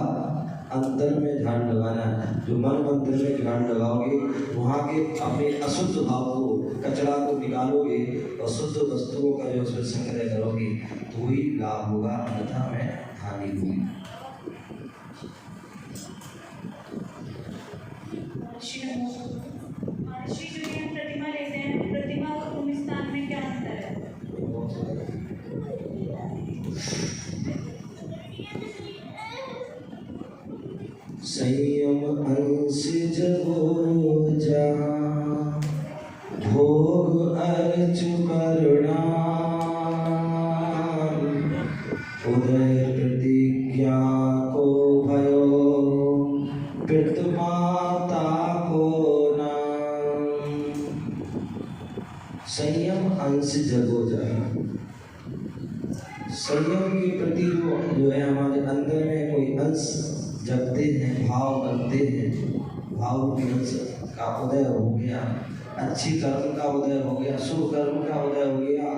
अंतर में ध्यान लगाना है। जो मन मंदिर में ध्यान लगाओगे, वहाँ के अपने अशुद्ध भाव को, कचरा को निकालोगे और शुद्ध वस्तुओं का जो उसमें संग्रह करोगे, तो ही लाभ होगा, अन्यथा में हानि होगी। श्री जो हम प्रतिमा लेते हैं, प्रतिमा और भूमि स्थान में क्या अंतर है? संयम अंश जगो जहाँ भोग अर्च करुणा, उदय प्रतिज्ञा को भयो पितृमाता को नाम। संयम अंश जगो जहाँ, संयम के प्रति जो है हमारे अंदर में कोई अंश जगते हैं, भाव बनते हैं, भाव के अंश का उदय हो गया, अच्छी कर्म का उदय हो गया, शुभ कर्म का उदय हो गया,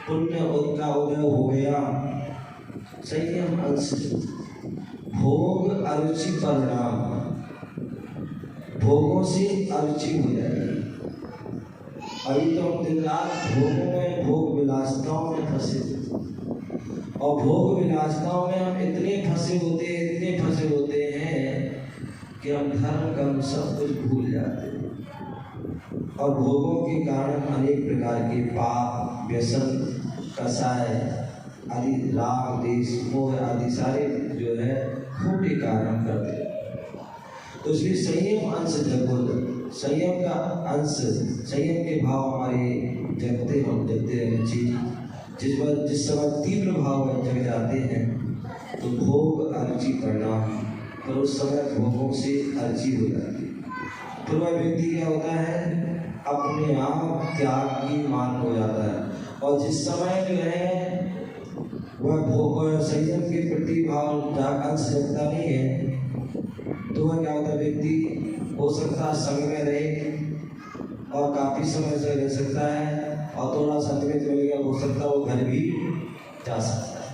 पुण्य का उदय हो गया। संयम अंश। भोग अरुचि परिणाम, भोगों से अरुचि हो जाएगी। अभी तो हम दिन रात भोगों में, भोग विलासिताओं में फंसे, और भोग विलासिताओं में हम इतने फंसे होते हैं कि हम धर्म कर्म सब कुछ भूल जाते हैं। और भोगों के कारण अनेक प्रकार के पाप, व्यसन, कसाय आदि राग देश मोह आदि सारे जो है खोटे कारण करते हैं। तो इसलिए संयम अंश जगो, संयम का अंश, संयम के भाव हमारे जगते रहने चाहिए। जिस समय तीव्र भाव जग जाते हैं तो भोग अर्जी करना, पर उस समय भोगों से अर्जी हो जाती है। तो वह व्यक्ति क्या होता है, अपने आप त्याग की मान हो जाता है। और जिस समय जो है वह भोग संयम के प्रति भाव अंश जगता नहीं है, तो वह क्या होता है, व्यक्ति हो सकता है संग में रहे और काफी समय से रह सकता है, और थोड़ा संयमित मिलेगा हो सकता है वो घर भी जा सकता है।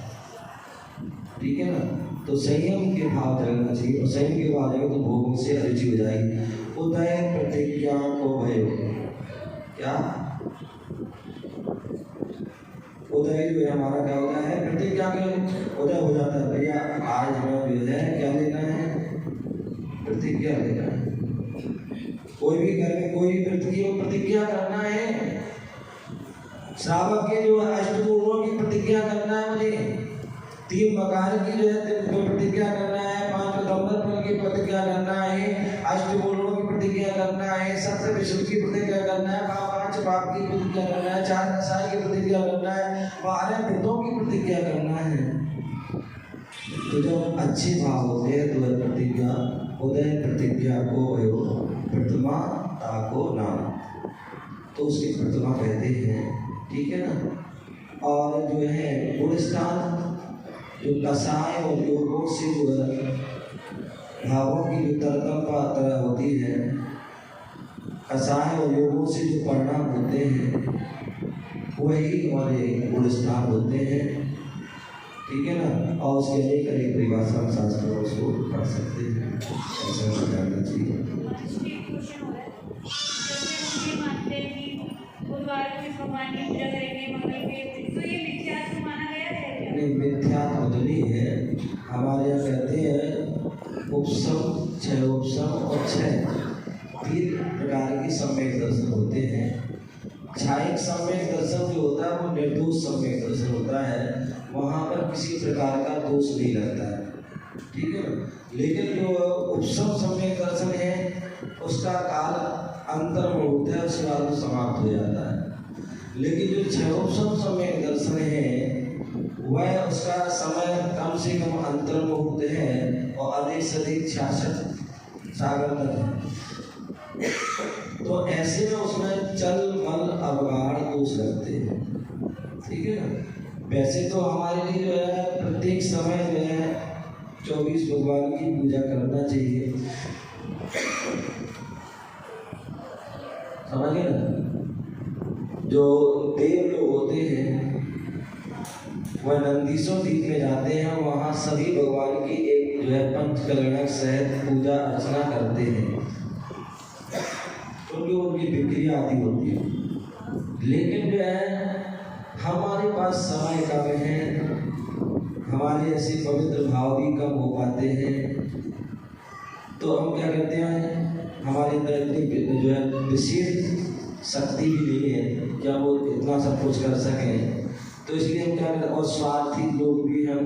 ठीक है ना। तो संयम के भाव जगना चाहिए, और संयम के भाव जगह तो भोगों से अर्जी हो जाएगी। उदय प्रतिज्ञा को भयो, क्या उदय जो है हमारा क्या होता है, प्रतिज्ञा के उदय हो जाता है। भैया आज हमें जो है क्या लेना है, प्रतिज्ञा लेना है। कोई भी घर में कोई भी व्यक्ति को प्रतिज्ञा करना है। श्रावक के जो अष्टगुणों की प्रतिज्ञा करना है, मुझे 3 मकान की जो है प्रतिज्ञा करना है, 5 दिगंबर फल की प्रतिज्ञा करना है, अष्टगुणों की प्रतिज्ञा करना है, सत्य विष्णु की प्रतिज्ञा करना है, 5 पाप की प्रतिज्ञा करना है, 4 कसाई की प्रतिज्ञा करना है, 12 व्रतों की प्रतिज्ञा करना है। तो जब अच्छे भाव होते हैं तो वह प्रतिज्ञा उदय प्रतिज्ञा को प्रतिमा ताको नाम, तो उसकी प्रतिमा कहते हैं। ठीक है ना। और जो है गुणस्थान जो कसाय और योगों से जो है भावों की जो तरह होती है, कसाय और योगों से जो परिणाम होते हैं वही हमारे गुणस्थान होते हैं। ठीक है ना। और उसके अनेक परिभाषा शास्त्रों उसको पढ़ सकते हैं, ऐसा जानना चाहिए। मानते हैं कि बुधवार को भगवान की पूजा करेंगे, मंगल के, तो ये मिथ्यात्व माना गया है क्या? नहीं, मिथ्यात्व तो नहीं है। हमारे यहाँ कहते हैं उपसम, 6 उपसम और 6 3 प्रकार के सम्यक दर्शन होते हैं। छायक सम्यक दर्शन जो होता है वो निर्दोष सम्यक दर्शन होता है, वहाँ पर किसी प्रकार का दोष नहीं लगता है। ठीक है ना। लेकिन जो उपसम सम्यक दर्शन है उसका काल अंतर में होता है, उसके बाद समाप्त हो जाता है। लेकिन जो 6 उपसम सम्यक दर्शन है वह उसका समय कम से कम अंतर में होते हैं और अधिक से अधिक 66 सागर तक है। तो ऐसे में उसमें चल मल अवगाढ़ दोष लगते हैं। ठीक है ना। वैसे तो हमारे लिए जो है प्रत्येक समय जो है 24 भगवान की पूजा करना चाहिए, समझे ना। जो देव लोग होते हैं वह नंदीसो द्वीप में जाते हैं, वहाँ सभी भगवान की एक जो है पंचकलनक सहित पूजा अर्चना करते हैं, क्योंकि उनकी बिक्रिया आदि होती है। लेकिन जो है हमारे पास समय कम है, हमारे ऐसे पवित्र भाव भी कम हो पाते हैं, तो हम क्या करते हैं, हमारे अंदर इतनी जो है विशेष शक्ति भी नहीं है क्या वो इतना सब कुछ कर सकें। तो इसलिए हम क्या करते हैं, और स्वार्थी लोग भी हम,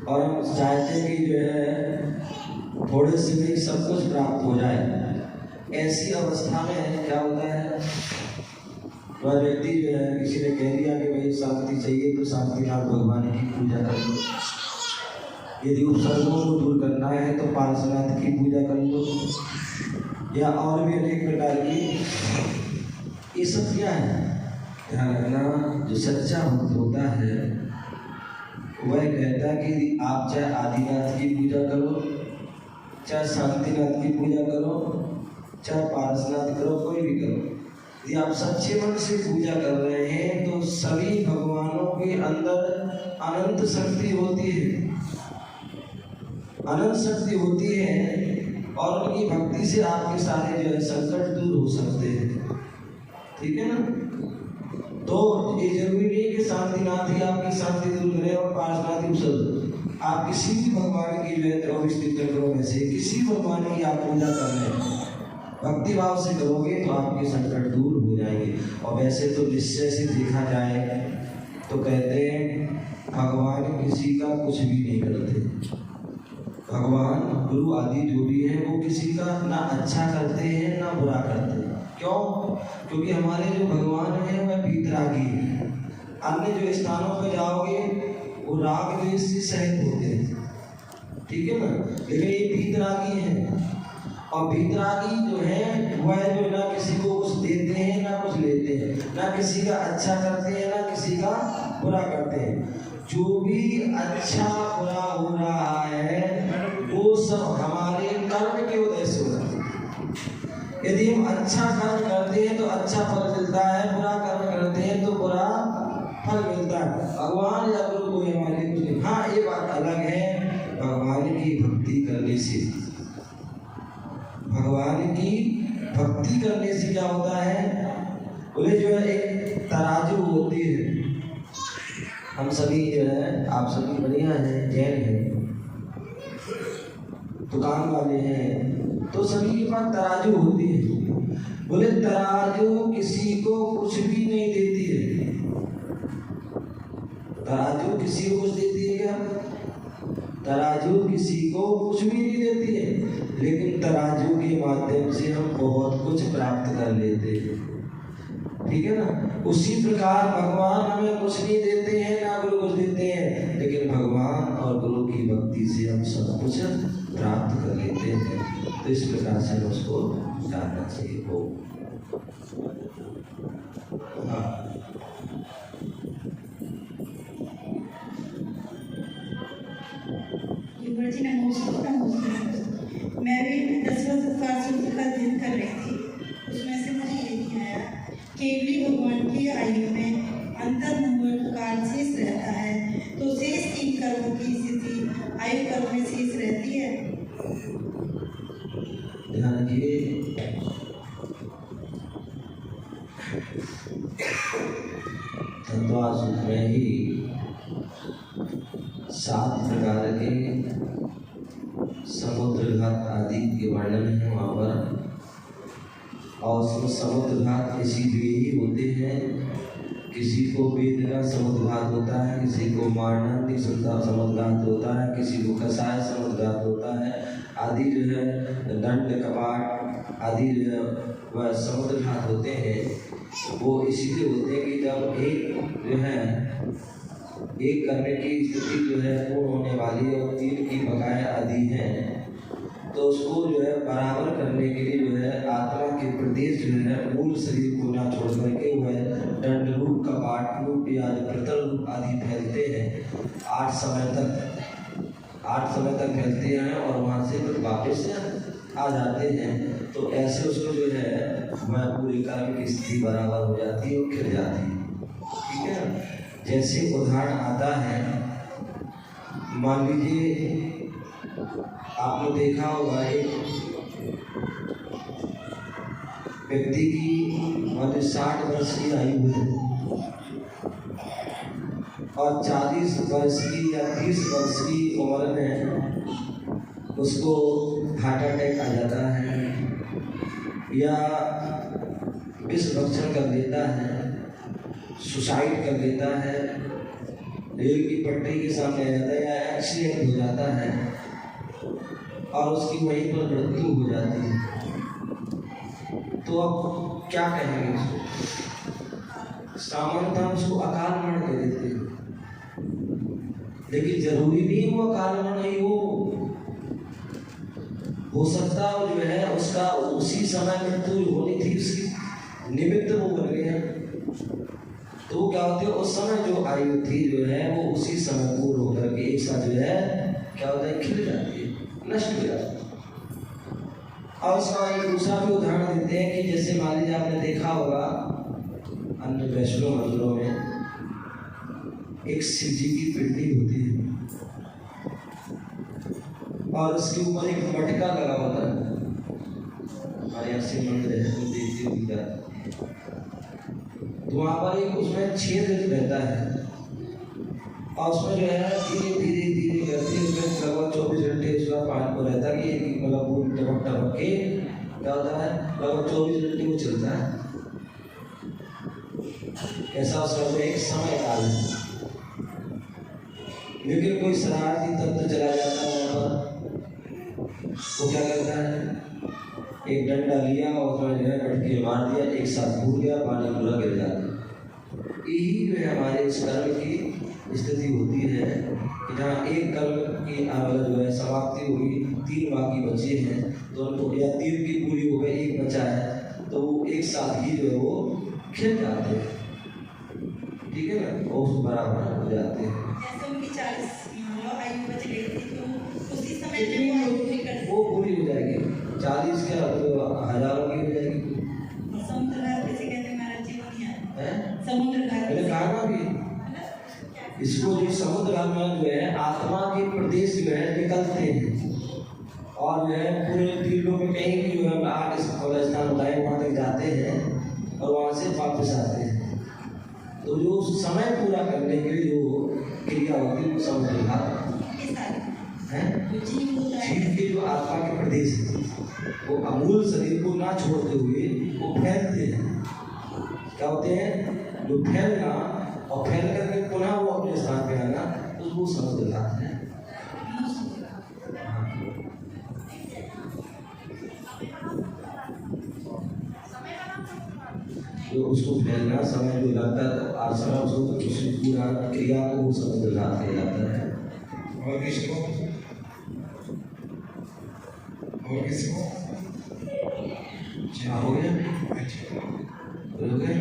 और हम चाहते हैं कि जो है थोड़े से भी सब कुछ प्राप्त हो जाए। ऐसी अवस्था में क्या होता है, वह व्यक्ति जो है किसी ने कह दिया कि भाई शांति चाहिए तो शांतिनाथ भगवान की पूजा कर लो, यदि उपसर्गों को दूर करना है तो पार्श्वनाथ की पूजा कर लो, या और भी अनेक प्रकार की। ये सब क्या है, ध्यान रखना। जो सच्चा भक्त होता है वह कहता है कि आप चाहे आदिनाथ की पूजा करो, चाहे शांतिनाथ की पूजा करो, चाहे पार्श्वनाथ करो, कोई भी करो, यदि आप सच्चे मन से पूजा कर रहे हैं तो सभी भगवानों के अंदर अनंत शक्ति होती है, अनंत शक्ति होती है, और उनकी भक्ति से आपके सारे जो है संकट दूर हो सकते हैं। ठीक है ना। तो ये जरूरी नहीं कि शांतिनाथ ही आपकी शांति दूर करे और पार्श्वनाथ ही उपसर्ग। आप किसी भी भगवान की जो है 24 तीर्थंकरों में से किसी भगवान की आप पूजा कर रहे हैं, भक्ति भाव से करोगे तो आपके संकट दूर हो जाएंगे। और वैसे तो निश्चय से देखा जाए तो कहते हैं भगवान किसी का कुछ भी नहीं करते। भगवान गुरु आदि जो भी हैं वो किसी का ना अच्छा करते हैं ना बुरा करते हैं। क्यों? क्योंकि हमारे जो भगवान हैं वह वीतरागी हैं। अन्य जो स्थानों पर जाओगे वो राग द्वेष से सहित होते हैं, ठीक है ना, लेकिन ये वीतरागी हैं। और वीतरागी जो है वह जो ना किसी को कुछ देते हैं ना कुछ लेते हैं, ना किसी का अच्छा करते हैं ना किसी का बुरा करते हैं। जो भी अच्छा बुरा हो रहा है वो सब हमारे कर्म के उदय से हो रहा है। यदि हम अच्छा कर्म करते हैं तो अच्छा फल मिलता है, बुरा कर्म करते हैं तो बुरा फल मिलता है। भगवान या गुरु कोई हमारे लिए कुछ नहीं। हाँ, ये बात अलग है भगवान की भक्ति करने से। भगवान की भक्ति करने से क्या होता है, बोले जो है एक तराजू होती है। हम सभी जो है, आप सभी बढ़िया हैं, जैन हैं, दुकान वाले हैं, तो सभी के पास तराजू होती है। बोले तराजू किसी को कुछ भी नहीं देती है। तराजू किसी को कुछ देती है क्या? तराजू किसी को कुछ भी नहीं देती है, लेकिन तराजू के माध्यम से हम बहुत कुछ प्राप्त कर लेते हैं, ठीक है ना। उसी प्रकार भगवान हमें कुछ नहीं देते हैं ना गुरु कुछ देते हैं, लेकिन भगवान और गुरु की भक्ति से हम सब कुछ प्राप्त कर लेते हैं। तो इस प्रकार से उसको जानना चाहिए। वो हाँ, गुरुजी नमस्कार। मैं भी 10वां सत्कार सूत्र का अध्ययन कर रही थी, उसमें से मुझे यही आया केवली भगवान की आयु में अंतर्मुख काल शेष रहता है, तो शेष 3 कर्मों की स्थिति आयु कर्म में शेष रहती है। ध्यान रखिए, तत्व सूत्र में ही 7 प्रकार के समुद्र घात आदि के वर्णन है वहाँ पर। और उसमें समुद्र घात इसीलिए ही होते हैं, किसी को वेद का समुद्र घात होता है, किसी को मारणांतिक समुद्र घात होता है, किसी को कसाय समुद्र घात होता है, आदि जो है दंड कपाट आदि जो है वह समुद्र घात होते हैं। वो इसीलिए होते हैं कि जब एक जो है एक करने की स्थिति जो है पूर्ण होने वाली है और 3 की बकाया आदि है, तो उसको जो है बराबर करने के लिए जो है आत्मा के प्रदेश जो है मूल शरीर को ना छोड़ करके वह दंड रूप कपाट रूप या प्रतल रूप आदि फैलते हैं। 8 समय तक फैलते हैं और वहाँ से फिर वापस आ जाते हैं। तो ऐसे उसको जो है वह पूरी कर्म की स्थिति बराबर हो जाती है और खिल जाती है, ठीक है ना। जैसे उदाहरण आता है, मान लीजिए आपने देखा होगा एक व्यक्ति की मान 60 वर्ष की आयु है और 40 वर्ष की या 30 वर्ष की उम्र में उसको हार्ट अटैक आ जाता है या विष भक्षण कर लेता है, सुसाइड कर लेता है, रेल की पटरी के सामने आ जाता है या एक्सीडेंट हो जाता है और उसकी वहीं पर मृत्यु हो जाती है, तो अब क्या कहेंगे उसको? सामान्यतः उसको अकाल मरण कह देते हैं, लेकिन जरूरी नहीं वो अकाल मरण ही हो सकता है जो है उसका उसी समय मृत्यु होनी थी, उसकी निमित्त वो बन गया। तो वो क्या होती है, उस समय जो आयु थी जो है वो उसी समय पूर्ण होकर के एक साथ जो है क्या होता है, खिल जाती है, नष्ट हो जाती है। और उसका एक दूसरा भी उदाहरण देते हैं कि जैसे मान लीजिए आपने देखा होगा अन्य वैष्णो मंदिरों में एक शिव जी की पिंडी होती है और उसके ऊपर एक मटका लगा होता है। हमारे यहाँ शिव मंदिर है तो देसी पूजा, तो वहाँ पर एक उसमें छेद रहता है और उसमें जो है धीरे धीरे धीरे करके उसमें लगभग 24 घंटे उसका पानी को रहता है कि एक मतलब बूंद टपक टपक के क्या होता है, लगभग 24 घंटे वो चलता है। ऐसा उसका जो एक समय काल है। लेकिन कोई शरारती तत्व चला जाता है वहाँ पर, वो क्या करता है, एक डंडा लिया और उसमें जो है पटके मार दिया, एक साथ फूट गया, पानी पूरा गिर जाता। यही जो है हमारे इस कर्म की स्थिति होती है कि जहाँ एक कर्म की जो है समाप्ति हुई, 3 बाकी बचे हैं, तो उनको या 3 की पूरी हो गई, 1 बचा है, तो वो एक साथ ही जो है वो खिल जाते हैं, ठीक है ना, और उस बराबर हो जाते हैं। जैसे उनकी 40 आयु बच गई थी, तो उसी समय में वो आयु पूरी कर वो पूरी हो जाएगी, 40 क्या तो हजारों की हो जाएगी। समुद्र घाट किसे कहते हैं महाराज जी? हैं? समुद्र घाट मैंने कहा ना अभी, इसको जो समुद्र घाट में जो है आत्मा के प्रदेश जो है निकलते हैं, और जो है पूरे तीर्थों में कहीं भी जो है आठ स्थान बताए वहाँ तक जाते हैं और वहाँ से वापस आते हैं। तो जो समय पूरा करने के लिए जो क्रिया होती है वो समुद्र घाट है। जीव के जो आत्मा के प्रदेश है वो अमूल शरीर को ना छोड़ते हुए वो फैलते हैं। क्या होते हैं? जो फैलना और फैल करके पुनः वो अपने स्थान पे आना, तो वो समुद्र घाट है। जो उसको फैलना समय जो लगता है, तो आज समय उसको उसकी पूरा क्रिया को वो समुद्र घाट कहलाता है। और किसको क्या हो गया? हो गया?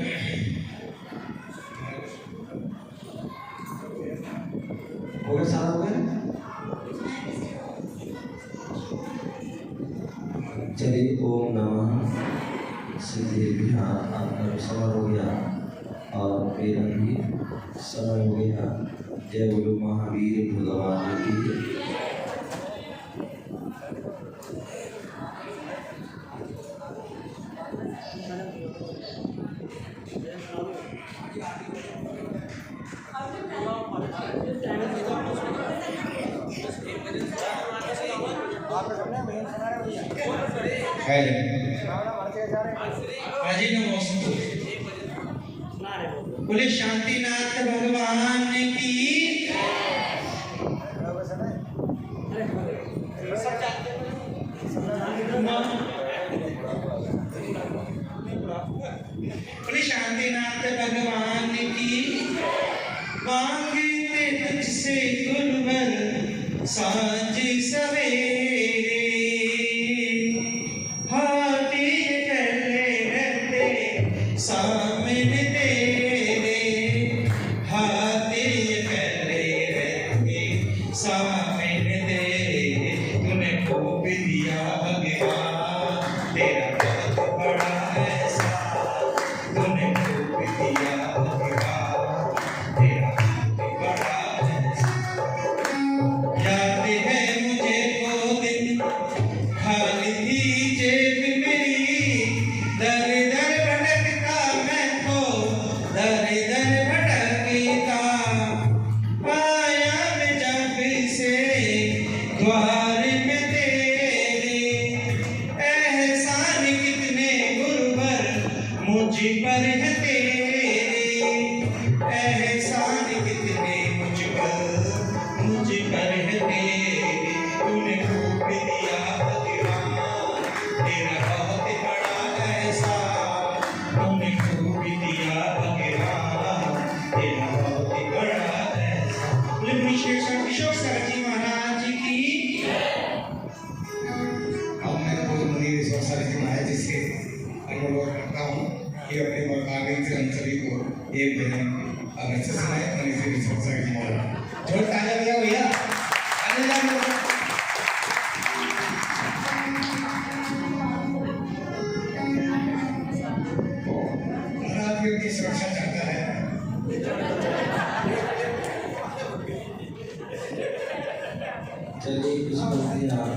हो गया, सारा हो गया। चलिए, ओम नमः सिद्धेभ्यः। आपका समय हो गया और मेरा भी समय हो गया। जय बोलो महावीर भगवान की। बोले शांतिनाथ भगवान की। बोले शांतिनाथ भगवान की। मांगते तुझसे गुरुवर सांझ सवेरे, हाथी करते रहते सामने तेरे, हाथी करते रहते सामने तेरे। तूने खूब दिया भगवान, तेरा बहुत बड़ा एहसान। तूने खूब दिया भगवान, तेरा बहुत बड़ा एहसान। याद है मुझे वो दिन, खाली थी जेब मेरी, दर दर भटकता मैं तो, दर दर भटकता। आया मैं जब से द्वार में तेरे, एहसान कितने गुरुवर मुझ पर है तेरे, एहसान कितने मुझ पर है तेरे। तूने खूब दिया भगवान, तेरा बहुत बड़ा एहसान। तूने खूब दिया भगवान, तेरा बहुत बड़ा एहसान। बोले विश्वेश्वर किशोर सर जी महाराज की। अब मैं खुद मुनि सर जी महाराज जी से अनुरोध करता हूँ कि अपने मकान से हम सभी को एक दिन अगर से सुनाए मुनि सर जी महाराज। जोर ताजा भैया भैया की सुरक्षा चाहता है। चलिए कुछ बोलते हैं आप।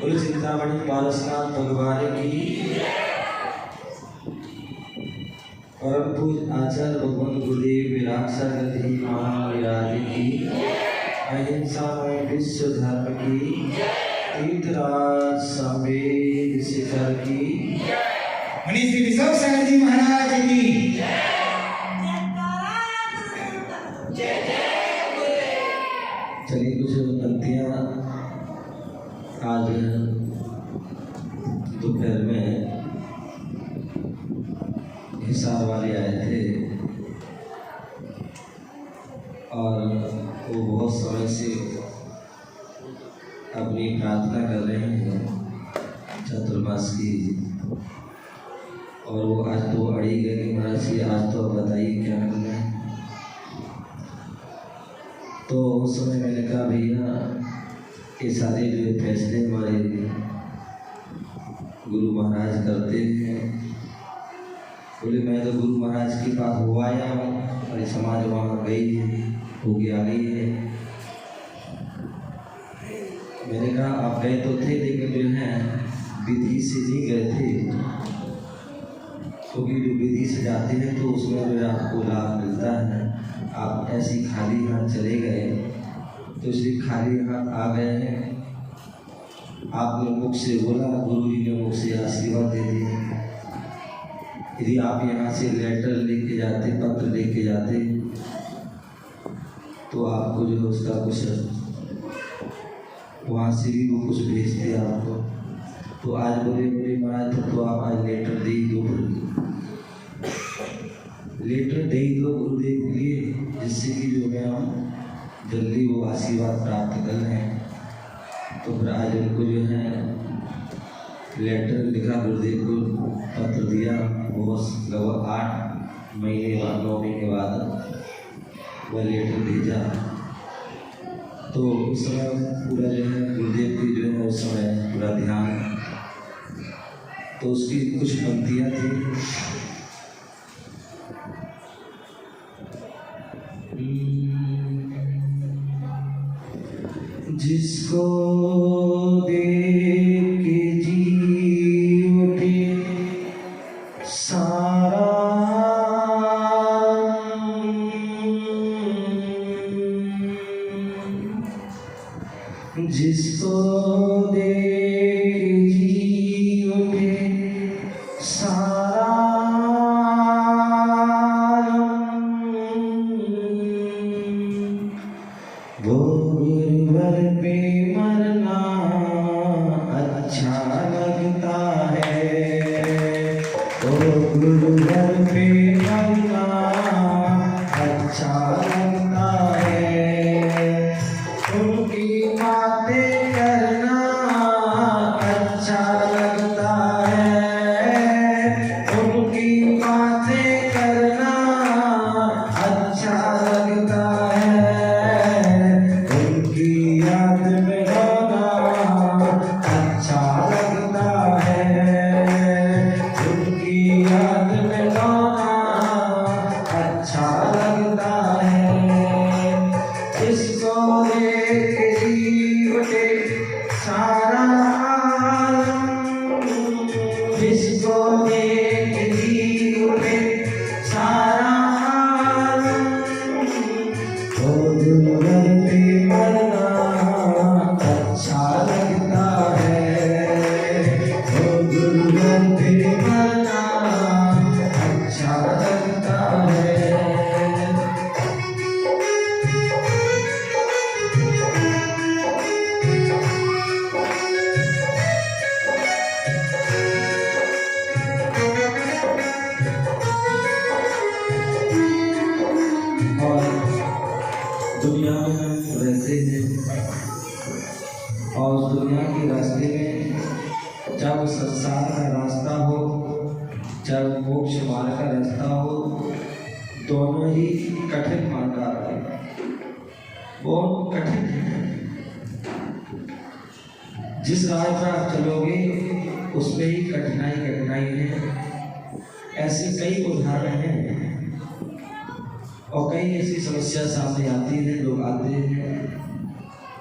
बोले चिंतामणि पारसनाथ भगवान की। परम पूज आचार्य भगवान गुरुदेव विरासर गति महाविराज की। अहिंसा में विश्व धर्म की। तीर्थराज संवेद शिखर की मनी श्री विश्व सागर जी महाराज की चलिए कुछ पंक्तियाँ आज दोपहर में हिसार वाले आए थे और वो बहुत समय से अपनी प्रार्थना कर रहे हैं चतुर्मास की और वो आज तो अड़ी गए कि महाराज जी आज तो बताइए क्या करना है। तो उस समय मैंने कहा भैया ये सारे जो फैसले हमारे गुरु महाराज करते हैं। बोले मैं तो गुरु महाराज के पास हो आया हूँ और समाज वहाँ गई है हो गया गई है। मैंने कहा आप गए तो थे लेकिन जो है विधि से नहीं गए थे, क्योंकि जो विधि से जाते हैं तो उसमें जो आपको लाभ मिलता है। आप ऐसी खाली हाथ चले गए तो इसलिए खाली हाथ आ गए हैं। आपने मुख से बोला, गुरु जी ने मुख से आशीर्वाद दे दिए। यदि आप यहाँ से लेटर लेके जाते, पत्र लेके जाते तो आपको जो है उसका कुछ वहाँ से भी वो कुछ भेजते आपको। तो आज बोले महाराज तो आप आज लेटर दे ही दो, लेटर दे ही दो गुरुदेव के लिए, जिससे कि जो है हम जल्दी वो आशीर्वाद प्राप्त कर लें। तो फिर आज उनको जो है लेटर लिखा, गुरुदेव को पत्र दिया। वो लगभग 8 महीने बाद 9 महीने बाद वह लेटर भेजा। तो उस समय पूरा जो है गुरुदेव की जो है उस समय पूरा ध्यान, तो उसकी कुछ पंक्तियाँ थी। जिसको देख के जी उठे सारा, जिसको देख के जी उठे सारा, वो गुरुवर पे मरना अच्छा लगता है। वो गुरुवर पे मरना अच्छा लगता है। उनकी बातें करना अच्छा लगता है। उनकी बातें करना अच्छा लगता है। उनकी याद में रोना अच्छा लगता है। उनकी याद में रोना अच्छा लगता है। जिसको देख जी उठे सारा आलम, जिसको देख जी उठे सारा आलम, वो गुरुवर पे मरना अच्छा लगता है। वो गुरुवर पे मरना अच्छा लगता है। और दुनिया में हम रहते हैं और उस दुनिया के रास्ते में जब संसार का रास्ता हो, जब मोक्ष मार्ग का रास्ता हो, दोनों ही कठिन मार्ग आते हैं, बहुत कठिन है। जिस राह पर आप चलोगे उसमें ही कठिनाई है। ऐसे कई उदाहरण हैं और कई ऐसी समस्या सामने आती है। लोग आते हैं,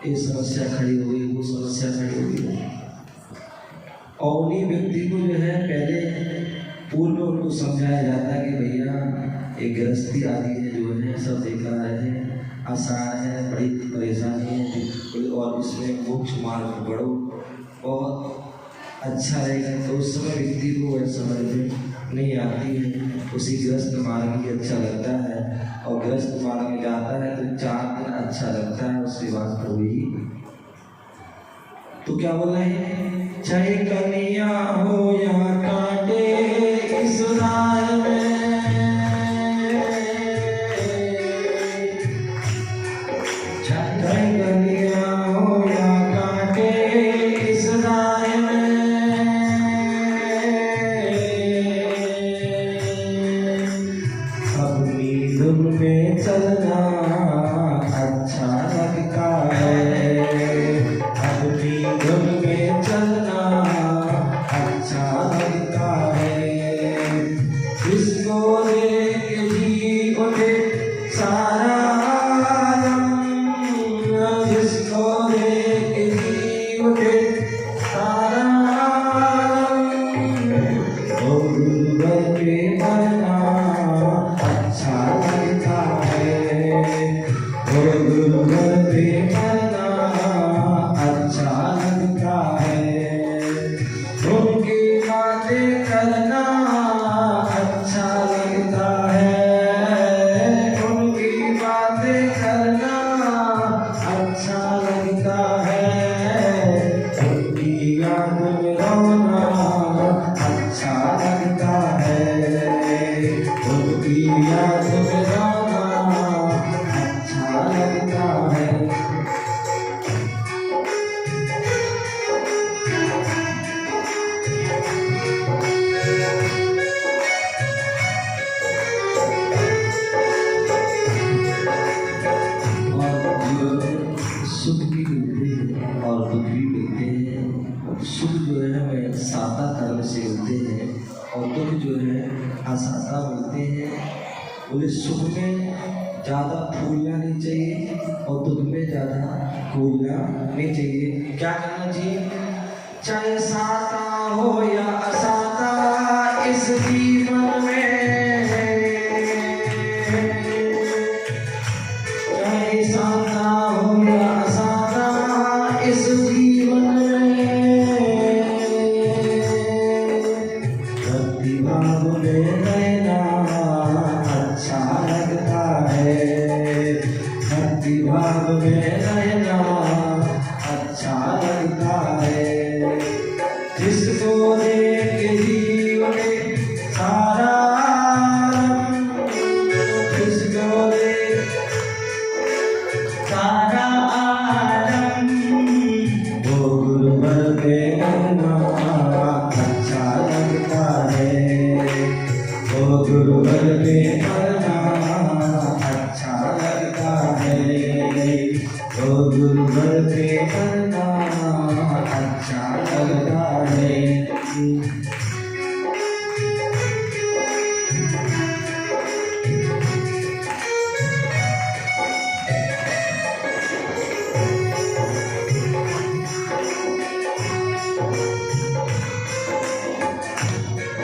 ये समस्या खड़ी हो गई, वो समस्या खड़ी हो गई, और उन्हीं व्यक्ति को जो है पहले पूर्व में उनको समझाया जाता है कि भैया एक गृहस्थी आदि है जो है सब बेकार है, आसान है, बड़ी परेशानी है, और इसमें मोक्ष मार्ग में बढ़ो और अच्छा रहेगा। तो उस समय व्यक्ति को वह समझ में नहीं आती है, उसी गृहस्थ मार्ग ही अच्छा लगता है, और गृहस्थ मार्ग में जाता है तो 4 दिन अच्छा लगता है, उसके बाद प्रभु ही। तो क्या बोल रहे हैं, चाहे कन्या हो या कांटे इस राह में, चाहे कन्या हो या कांटे इस राह में, अपनी धुन में चलना अच्छा लगता है, अपनी धुन में चलना अच्छा लगता है, जिसको देख ही उठे सारा आलम, जिसको देख ही उठे सारा आलम, वो गुरुवर के बनना अच्छा लगता है, वो गुरुवर पे बनना अच्छा लगता है, उनकी बातें करना अच्छा लगता है, उनकी बातें करना अच्छा लगता है, उनकी याद में रोना अच्छा लगता है, उनकी याद में रोना अच्छा लगता है। और जीवन में सुख भी मिलते हैं और दुख भी मिलते हैं। सुख जो है हमें सादा कर्म से मिलते हैं, और दुख जो है असादा मिलते हैं। बोले सुख में ज़्यादा फूलना नहीं चाहिए और दुख में ज़्यादा फूलना नहीं चाहिए। क्या करना चाहिए, चाहे सादा हो या असादा इस जीवन में, चाहे सादा हो या असादा इस जीवन में, भक्ति भाव में रहना अच्छा लगता है, भक्ति भाव में रहना अच्छा लगता है, जिसको देख जीवन सारा आलम, जिसको देख सारा आलम, वो गुरुवर पे रहना अच्छा लगता है, वो गुरुवर पे रहना अच्छा लगता है, वो गुरुवर पे रहना अच्छा लगता है।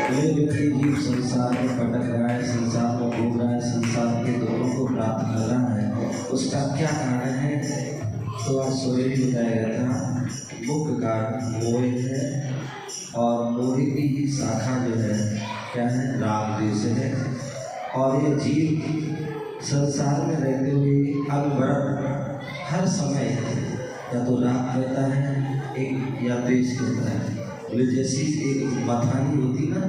ये व्यक्ति जीव संसार में भटक रहा है, संसार में घूम रहा है, संसार के दुखों को प्राप्त कर रहा है, उसका क्या कारण है? तो आज सोए ही बताया गया था, मुख्य कारण मोह है, और मोह की ही शाखा जो है क्या है, राग द्वेष है। और ये जीव संसार में रहते हुए अनवरत हर समय या तो राग करता है एक या द्वेष करता है। बोले जैसी एक मथानी होती ना,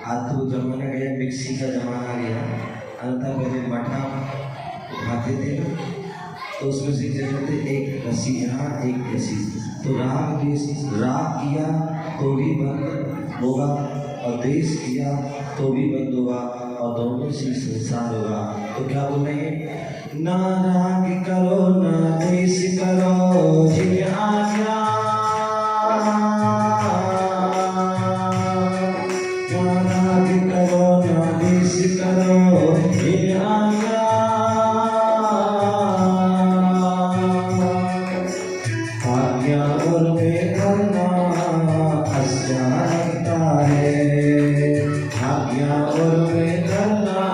आज तो जमाना गया, मिक्सी का जमाना आ गया, अन्यथा पहले मठा उठाते थे ना, तो उसमें से क्या करते, एक रस्सी यहाँ एक रस्सी, तो राग किया तो भी बंद होगा, और देश किया तो भी बंद होगा, और दोनों से संसार होगा। तो क्या बोलेंगे, ना राग करो ना देश करो जिन आज्ञा, करो ना देश करो जिन आज्ञा, आज्ञा और में करना अच्छा लगता है, आज्ञा और में करना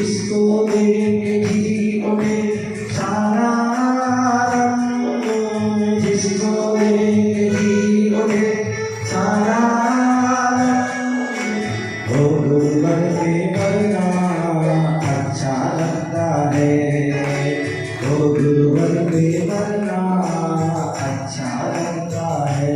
जिसको देख जी उठे सारा रंग, जिसको देख जी उठे सारा रंग। वो गुरुवर के वरना अच्छा लगता है, वो गुरुवर के वरना अच्छा लगता है।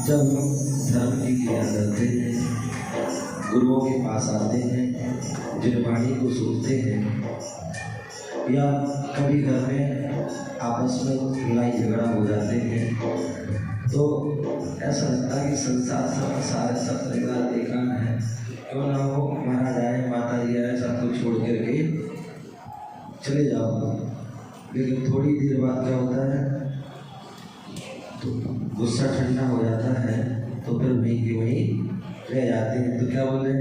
जब हम धर्म की क्रिया करते हैं, गुरुओं के पास आते हैं, जिनवाणी को सुनते हैं, या कभी घर में आपस में लड़ाई झगड़ा हो जाते हैं, तो ऐसा लगता है कि संसार सारे सब परिवार बेकार है, क्यों ना हो महाराज आए, माता जी आए, सब कुछ छोड़ करके चले जाओ। लेकिन थोड़ी देर बाद क्या होता है, तो गुस्सा ठंडा हो जाता है, तो फिर वहीं के वहीं रह जाते हैं। तो क्या बोले,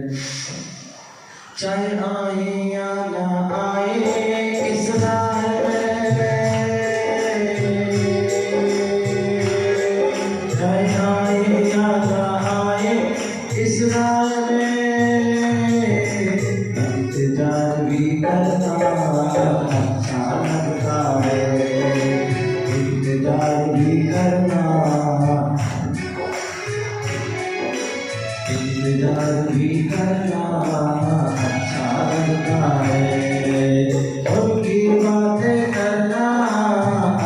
चाहे आए या ना आए इस राह में, चाहे आए या ना आए इस राह में, इंतजार भी करना अच्छा लगता है, इंतजार भी करना, इंतजार भी करना अच्छा लगता है। उनकी बातें करना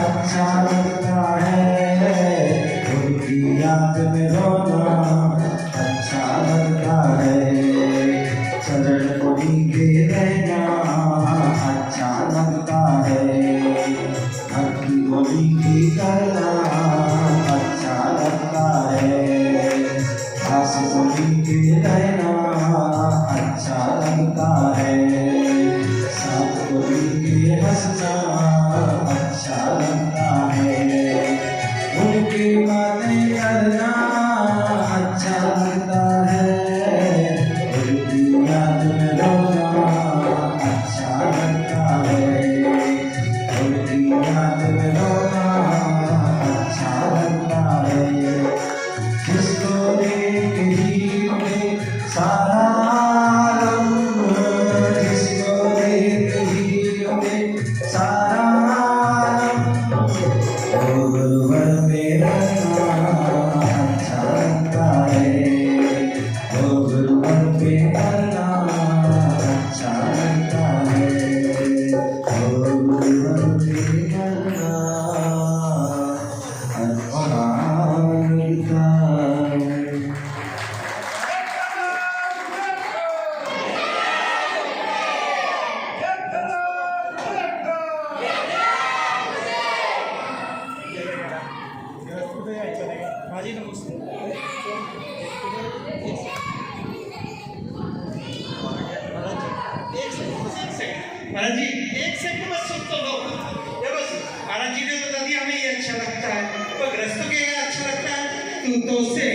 अच्छा लगता है, उनकी याद में रोना अच्छा लगता है, चरण उन्हीं के रहना अच्छा लगता है, भक्ति उन्हीं की करना अच्छा लगता है, आस उन्हीं के रहना अच्छा लगता है, साथ उन्हीं के हंसना अच्छा लगता है, उनकी बातें करना अच्छा लगता है, उनकी याद में रोना अच्छा लगता है, उनकी याद में रोना अच्छा लगता है। जिसको देख ही उठे सारा रंग, जिसको देख ही उठे सारा रंग, वो गुरुवर में रहना अच्छा लगता है, वो गुरुवर में रहना अच्छा लगता है, वो गुरुवर में रहना अच्छा लगता है। महाराज जी एक सेकंड बस सुन तो लो, ये बस महाराज जी ने बता दिया हमें ये अच्छा लगता है, तो ग्रस्त को क्या अच्छा लगता है, तू तो से